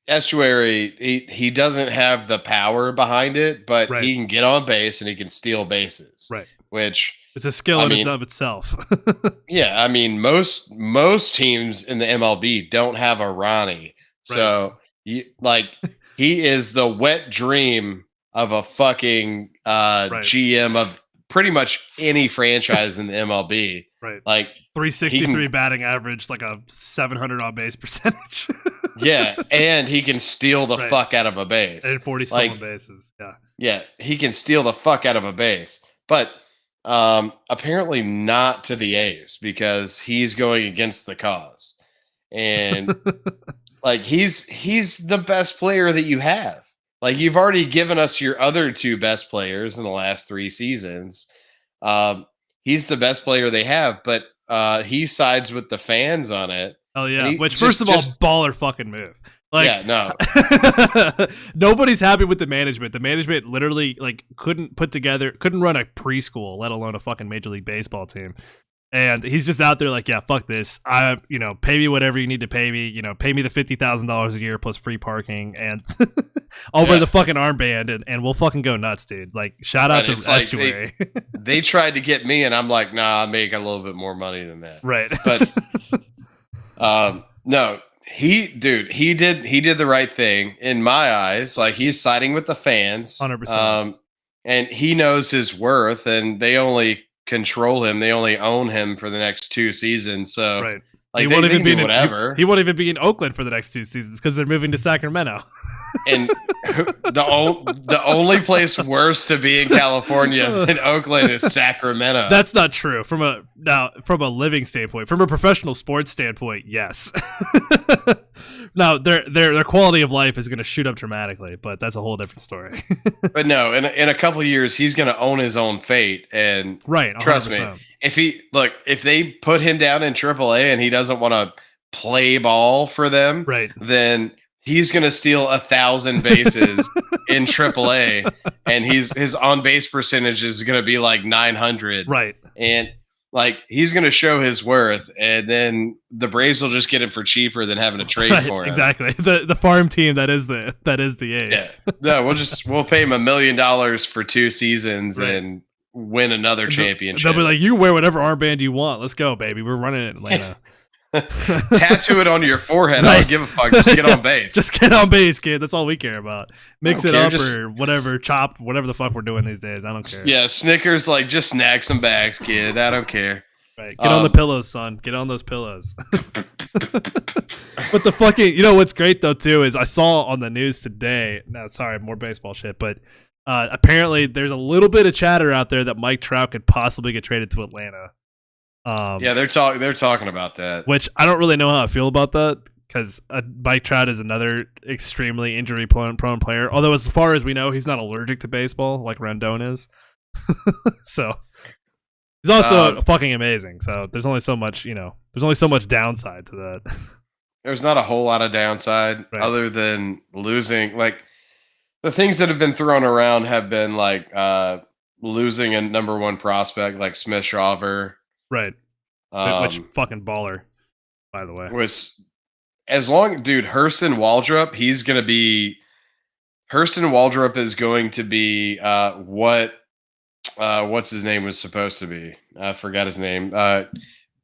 Estuary. He doesn't have the power behind it, but he can get on base and he can steal bases. Right, which. It's a skill in and of itself. Yeah, I mean, most teams in the MLB don't have a Ronnie. So, he is the wet dream of a fucking GM of pretty much any franchise in the MLB. Right. Like 363 batting average, like a 700 on base percentage. Yeah, and he can steal the fuck out of a base. And 40 stolen bases. Yeah. Yeah, he can steal the fuck out of a base. But apparently not to the A's because he's going against the cause. And like he's the best player that you have. Like you've already given us your other 2 best players in the last 3 seasons. He's the best player they have, but he sides with the fans on it. Oh yeah, which first of all, baller fucking move. Like, yeah, no. Nobody's happy with the management. The management literally couldn't run a preschool, let alone a fucking Major League Baseball team. And he's just out there like, yeah, fuck this. Pay me whatever you need to pay me. Pay me the $50,000 a year plus free parking, and I'll wear the fucking armband, and we'll fucking go nuts, dude. Like, shout out to Estuary. They tried to get me, and I'm like, nah, I make a little bit more money than that. Right. But no. He did the right thing in my eyes. Like he's siding with the fans, 100%. And he knows his worth, and they only control him. They only own him for the next 2 seasons. So right. like He they won't even can be do whatever. He won't even be in Oakland for the next 2 seasons because they're moving to Sacramento. And the only place worse to be in California than Oakland is Sacramento. That's not true from a living standpoint. From a professional sports standpoint, yes. Now their quality of life is going to shoot up dramatically, but that's a whole different story. But no, in a couple of years, he's going to own his own fate. And right, 100%. Trust me, if they put him down in AAA and he doesn't want to play ball for them, right, then he's going to steal 1,000 bases in AAA, and his on base percentage is going to be like 900. Right, and like he's going to show his worth, and then the Braves will just get him for cheaper than having to trade for him. Exactly. The farm team that is the ace. Yeah, we'll pay him $1 million for 2 seasons and win another championship. They'll be like, you wear whatever armband you want. Let's go, baby. We're running it in Atlanta. Tattoo it on your forehead. I don't give a fuck. Just get on base. Just get on base, kid. That's all we care about. Mix it up or whatever, chopped, whatever the fuck we're doing these days. I don't care. Yeah, Snickers, like just snack some bags, kid. I don't care. Right. Get on the pillows, son. Get on those pillows. But the fucking, you know what's great though too is I saw on the news today. No, sorry, more baseball shit. But apparently there's a little bit of chatter out there that Mike Trout could possibly get traded to Atlanta. Yeah, they're talking about that. Which I don't really know how I feel about that because Mike Trout is another extremely injury prone player. Although as far as we know, he's not allergic to baseball like Rendon is. So he's also fucking amazing. So there's only so much, there's only so much downside to that. There's not a whole lot of downside other than losing. Like the things that have been thrown around have been like losing a number 1 prospect like Smith Shawver. Right. Which fucking baller, by the way. Was dude, Hurston Waldrop, Hurston Waldrop is going to be what's his name was supposed to be. I forgot his name.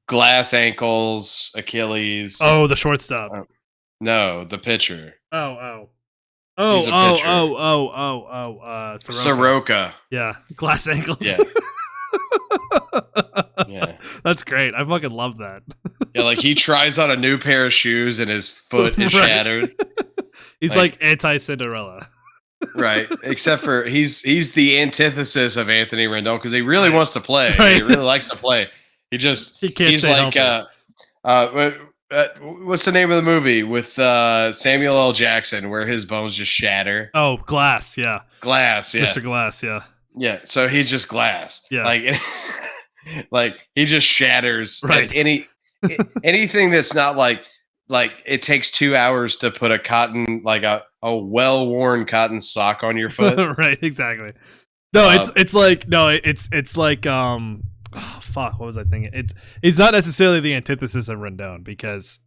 Glass ankles, Achilles. Oh, the shortstop. No, the pitcher. Soroka. Yeah, glass ankles. Yeah. Yeah, that's great. I fucking love that. Yeah, like he tries on a new pair of shoes and his foot is shattered. He's like anti-Cinderella. Right, except for he's the antithesis of Anthony Rendon because he really wants to play. Right. He really likes to play. He's like what's the name of the movie with Samuel L. Jackson where his bones just shatter? Oh, Glass, yeah. Glass, yeah. Mr. Glass, yeah. Yeah, so he's just glass. Yeah. Like he just shatters. Right. Like anything that's not like it takes 2 hours to put a cotton, like a well-worn cotton sock on your foot. Right, exactly. No, it's like oh, fuck, what was I thinking? It's not necessarily the antithesis of Rendon because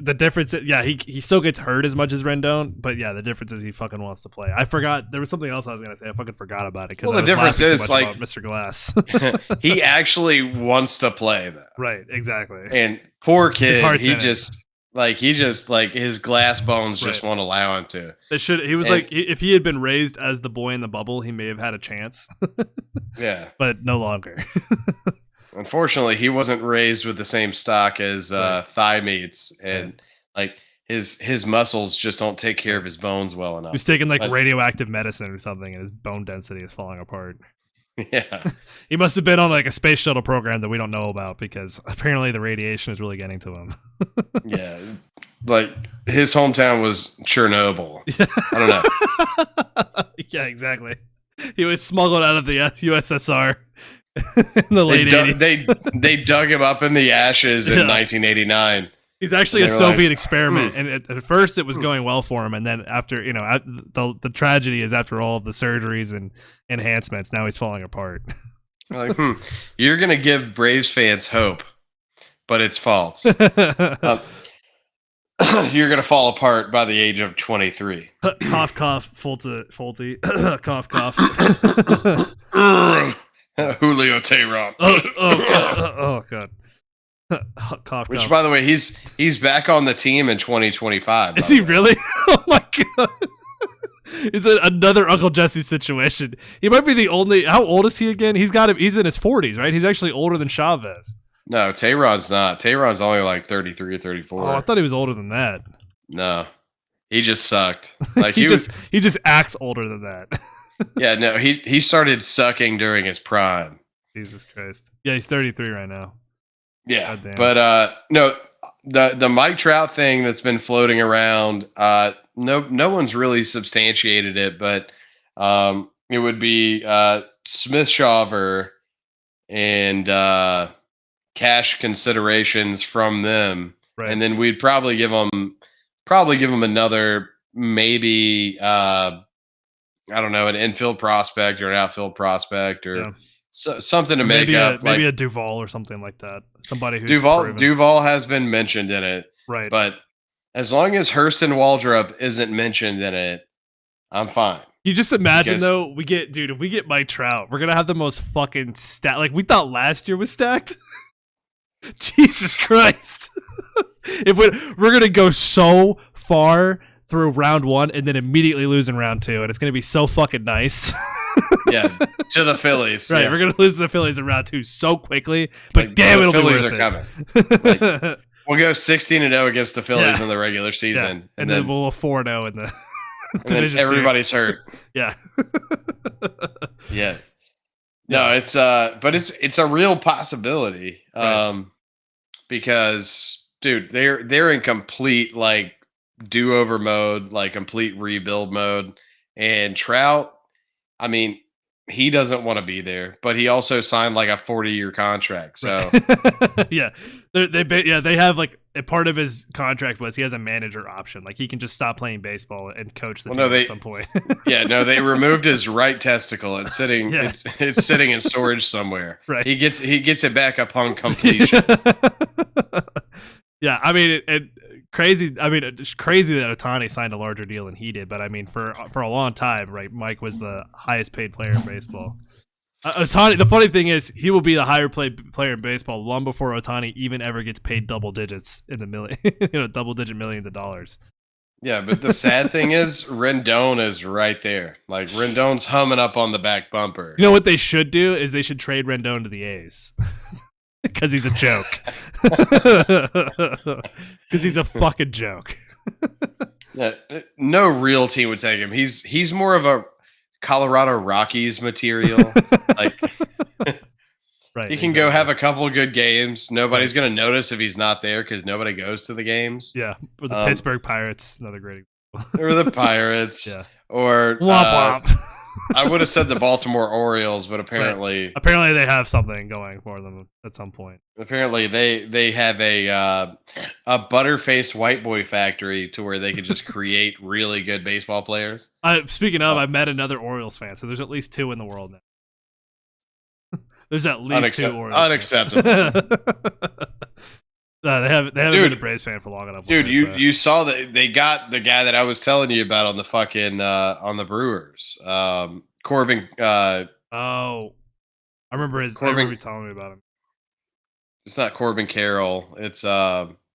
the difference is, yeah, he still gets hurt as much as Rendon, but yeah, the difference is he fucking wants to play. I forgot there was something else I was gonna say. I fucking forgot about it because the difference is like Mr. Glass. He actually wants to play though. Right, exactly. And poor kid, he just his glass bones just won't allow him to. If he had been raised as the boy in the bubble, he may have had a chance. Yeah, but no longer. Unfortunately, he wasn't raised with the same stock as thigh meats, and like his muscles just don't take care of his bones well enough. He's taking radioactive medicine or something, and his bone density is falling apart. Yeah, he must have been on like a space shuttle program that we don't know about because apparently the radiation is really getting to him. Yeah, like his hometown was Chernobyl. I don't know. Yeah, exactly. He was smuggled out of the USSR. In the late 80s. They dug him up in the ashes in 1989. He's actually a Soviet experiment, and at first it was going well for him, and then after the tragedy is after all of the surgeries and enhancements, now he's falling apart. Like, you're gonna give Braves fans hope, but it's false. You're gonna fall apart by the age of 23. Cough, cough, faulty, cough, cough. Julio Teheran. Oh god. Cough, Which, cough. by the way, he's back on the team in 2025. Is he really? Oh my god. It's another Uncle Jesse situation. He might be the only. How old is he again? He's in his 40s, right? He's actually older than Chavez. No, Tayron's not. Tayron's only like 33 or 34. Oh, I thought he was older than that. No, he just sucked. Like he just acts older than that. Yeah, no, he started sucking during his prime. Jesus Christ. Yeah, he's 33 right now. Yeah, but no, the Mike Trout thing that's been floating around, no one's really substantiated it, but it would be Smith Shawver and cash considerations from them, right. And then we'd probably give them another maybe I don't know, an infield prospect or an outfield prospect or something to make up. Maybe a Duvall or something like that. Somebody who's Duvall has been mentioned in it. Right. But as long as Hurston Waldrop isn't mentioned in it, I'm fine. You just imagine though, if we get Mike Trout, we're gonna have the most fucking like we thought last year was stacked. Jesus Christ. We're gonna go so far through round 1 and then immediately lose in round 2, and it's gonna be so fucking nice. Yeah, to the Phillies. Right, we're gonna lose to the Phillies in round 2 so quickly, but damn, it'll Phillies be worth are coming. We'll go 16-0 against the Phillies in the regular season, and then we'll 4-0 in the division. Everybody's hurt. Yeah, yeah. No, it's but it's a real possibility, because dude, they're in complete like do-over mode, like complete rebuild mode, and Trout. I mean, he doesn't want to be there, but he also signed like a 40-year contract. So yeah, they have like a part of his contract was he has a manager option, like he can just stop playing baseball and coach the team at some point. They removed his right testicle. It's sitting, it's sitting in storage somewhere. Right, he gets it back upon completion. Yeah, I mean, crazy. I mean, it's crazy that Ohtani signed a larger deal than he did. But I mean, for a long time, right? Mike was the highest paid player in baseball. Ohtani. The funny thing is, he will be the higher paid player in baseball long before Ohtani even ever gets paid double digits in the million, double-digit millions of dollars. Yeah, but the sad thing is, Rendon is right there. Like Rendon's humming up on the back bumper. You know what they should do is they should trade Rendon to the A's. Because he's a joke. Because he's a fucking joke. Yeah, no real team would take him. He's more of a Colorado Rockies material. Like, right, he can go have a couple of good games. Nobody's going to notice if he's not there because nobody goes to the games. Yeah, or the Pittsburgh Pirates, another great example. Or the Pirates. Yeah. Or womp womp. I would have said the Baltimore Orioles, but apparently they have something going for them at some point. Apparently they have a butter-faced white boy factory to where they can just create really good baseball players. Speaking of, I met another Orioles fan, so there's at least 2 in the world now. There's at least 2 Orioles. Unacceptable. No, they haven't been a Braves fan for long enough. Dude, you saw that they got the guy that I was telling you about on the fucking on the Brewers. Corbin I remember I remember you telling me about him. It's not Corbin Carroll, it's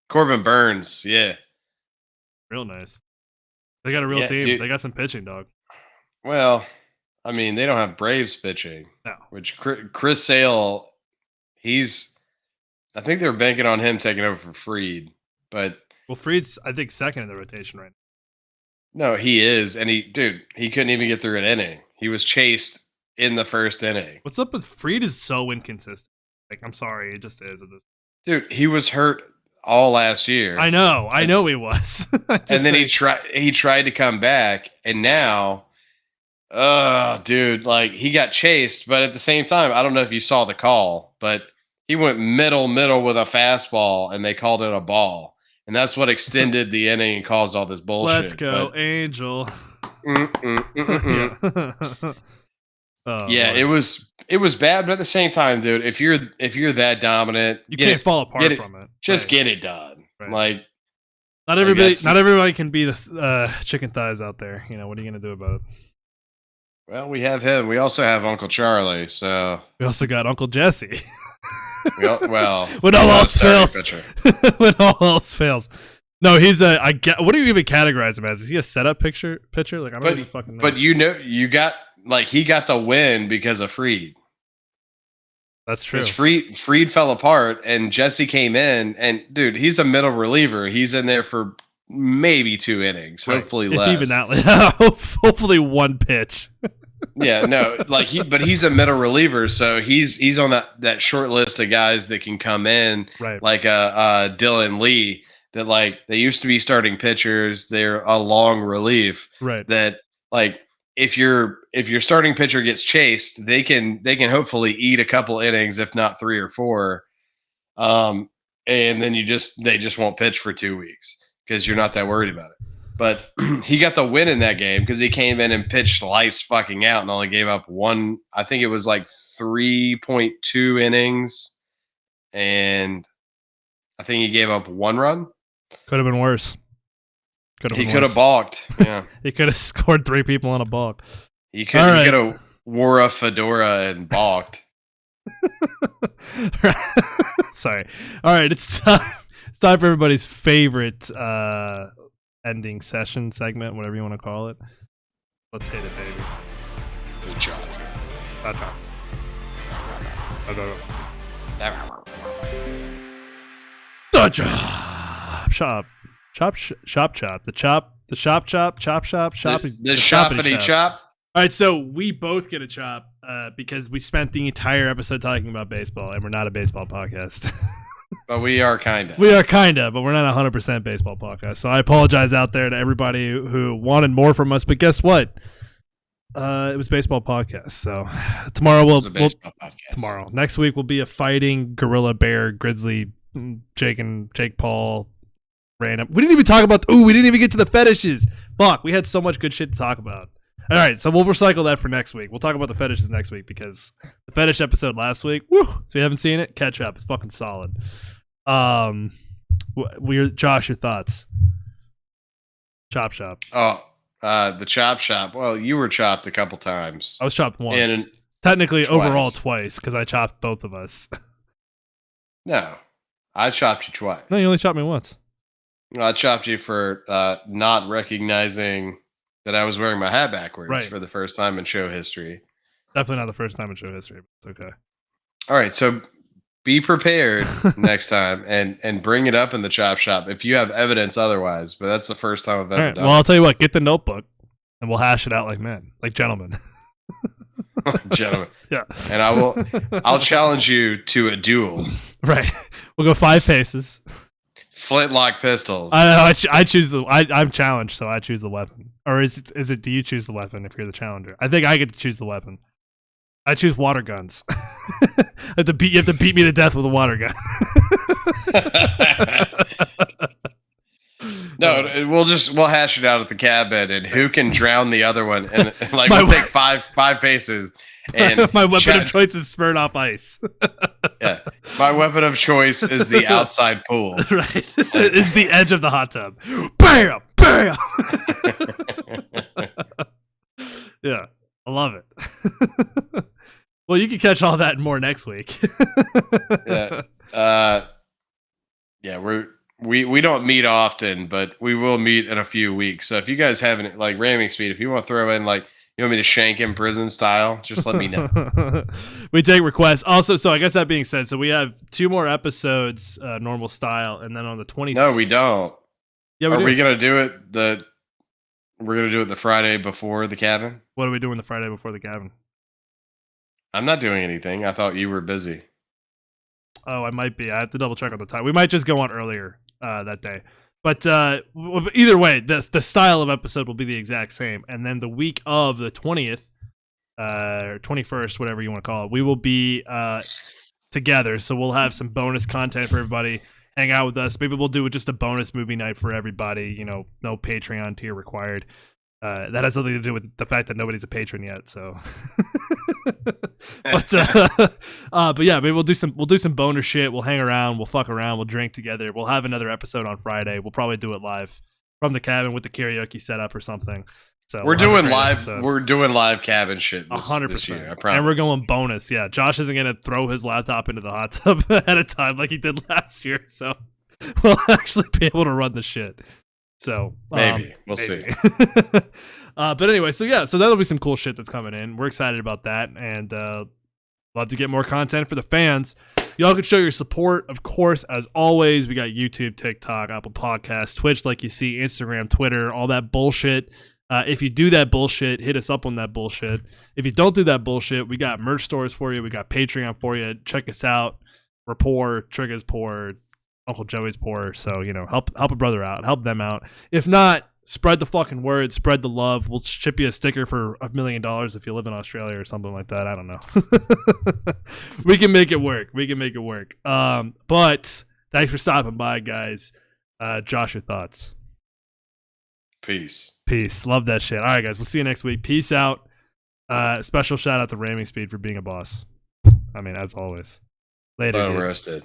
Corbin Burns, yeah. Real nice. They got a real team. Dude. They got some pitching, dog. Well, I mean, they don't have Braves pitching. No. Which Chris Sale, I think they're banking on him taking over for Fried, but Fried's I think second in the rotation right now. No, he is, and he couldn't even get through an inning. He was chased in the first inning. What's up with Fried? Is so inconsistent. Like, I'm sorry, it just is at this. Dude, he was hurt all last year. I know he was. And then he tried to come back, and now, dude, like he got chased, but at the same time, I don't know if you saw the call, but he went middle with a fastball, and they called it a ball. And that's what extended the inning and caused all this bullshit. Let's go, Angel. Yeah, it was bad, but at the same time, dude, if you're that dominant, you can't fall apart from it. Just get it done. Right. Like, not everybody can be the chicken thighs out there. You know, what are you gonna do about it? Well, we have him. We also have Uncle Charlie. So we also got Uncle Jesse. Well, when all else fails. When all else fails. No, he's a. I get. What do you even categorize him as? Is he a setup pitcher? Like I don't even fucking know. But you got like he got the win because of Fried. That's true. Fried fell apart, and Jesse came in, and dude, he's a middle reliever. He's in there for maybe 2 innings, hopefully less. Even that, hopefully 1 pitch. Yeah, no, but he's a middle reliever, so he's on that short list of guys that can come in, right? Like Dylan Lee, that like they used to be starting pitchers. They're a long relief, right? That like if your starting pitcher gets chased, they can hopefully eat a couple innings, if not 3 or 4, and then they just won't pitch for 2 weeks because you're not that worried about it. But he got the win in that game because he came in and pitched lights fucking out and only gave up 1. I think it was like 3.2 innings, and I think he gave up 1 run. Could have been worse. He could have balked. Yeah, he could have scored 3 people on a balk. He could have wore a fedora and balked. Sorry. All right, it's time. It's time for everybody's favorite ending session segment, whatever you want to call it. Let's hit it, baby. Good job. The chop shop. The shoppity chop. All right, so we both get a chop because we spent the entire episode talking about baseball, and we're not a baseball podcast. But we are kind of. We are kind of, but we're not 100% baseball podcast. So I apologize out there to everybody who wanted more from us. But guess what? It was baseball podcast. So tomorrow tomorrow. Next week will be a fighting gorilla, bear, grizzly, Jake Paul. Random. We didn't even talk about. We didn't even get to the fetishes. Fuck, we had so much good shit to talk about. All right, so we'll recycle that for next week. We'll talk about the fetishes next week because the fetish episode last week, woo! So you haven't seen it? Catch up. It's fucking solid. Josh, your thoughts? Chop shop. Oh, the chop shop. Well, you were chopped a couple times. I was chopped once. Technically, overall twice because I chopped both of us. No, I chopped you twice. No, you only chopped me once. I chopped you for not recognizing that I was wearing my hat backwards for the first time in show history. Definitely not the first time in show history, but it's okay. All right, so be prepared next time and bring it up in the chop shop if you have evidence otherwise. But that's the first time I've ever done. Well, I'll tell you what. Get the notebook, and we'll hash it out like men, like gentlemen. Gentlemen. Yeah. And I'll challenge you to a duel. Right. We'll go 5 paces. Flintlock pistols. I choose I'm challenged, so I choose the weapon. Or is it? Do you choose the weapon if you're the challenger? I think I get to choose the weapon. I choose water guns. You have to beat me to death with a water gun. No, we'll hash it out at the cabin, and who can drown the other one, and like we'll take five paces. And my weapon of choice is Smirnoff Ice. Yeah, my weapon of choice is the outside pool. Right, is the edge of the hot tub. Bam, bam. Yeah, I love it. Well, you can catch all that and more next week. Yeah, we don't meet often, but we will meet in a few weeks. So if you guys haven't, like Ramming Speed, if you want to throw in like. You want me to shank him prison style? Just let me know. We take requests. Also, so I guess that being said, so we have 2 more episodes, normal style, and then on the 20th. No, we don't. Yeah, we gonna do it we're gonna do it the Friday before the cabin? What are we doing the Friday before the cabin? I'm not doing anything. I thought you were busy. Oh, I might be. I have to double check on the time. We might just go on earlier that day. But either way, the style of episode will be the exact same. And then the week of the 20th, or 21st, whatever you want to call it, we will be together. So we'll have some bonus content for everybody. Hang out with us. Maybe we'll do just a bonus movie night for everybody. You know, no Patreon tier required. That has nothing to do with the fact that nobody's a patron yet. So, but yeah, maybe we'll do some boner shit. We'll hang around. We'll fuck around. We'll drink together. We'll have another episode on Friday. We'll probably do it live from the cabin with the karaoke setup or something. So we're doing live. Episode. We're doing live cabin shit. 100%. I promise. And we're going bonus. Yeah, Josh isn't gonna throw his laptop into the hot tub ahead of time like he did last year. So will actually be able to run the shit. So maybe we'll see. But anyway, so that'll be some cool shit that's coming in. We're excited about that, and love to get more content for the fans. Y'all can show your support, of course, as always. We got YouTube, TikTok, Apple Podcasts, Twitch, like you see, Instagram, Twitter, all that bullshit. If you do that bullshit, hit us up on that bullshit. If you don't do that bullshit, we got merch stores for you. We got Patreon for you. Check us out. We're poor. Trigger's poor. Uncle Joey's poor. So, help a brother out. Help them out. If not, spread the fucking word. Spread the love. We'll ship you a sticker for $1 million if you live in Australia or something like that. I don't know. We can make it work. But thanks for stopping by, guys. Josh, your thoughts? Peace. Love that shit. All right, guys. We'll see you next week. Peace out. Special shout out to Ramming Speed for being a boss. I mean, as always. Later. Bone roasted.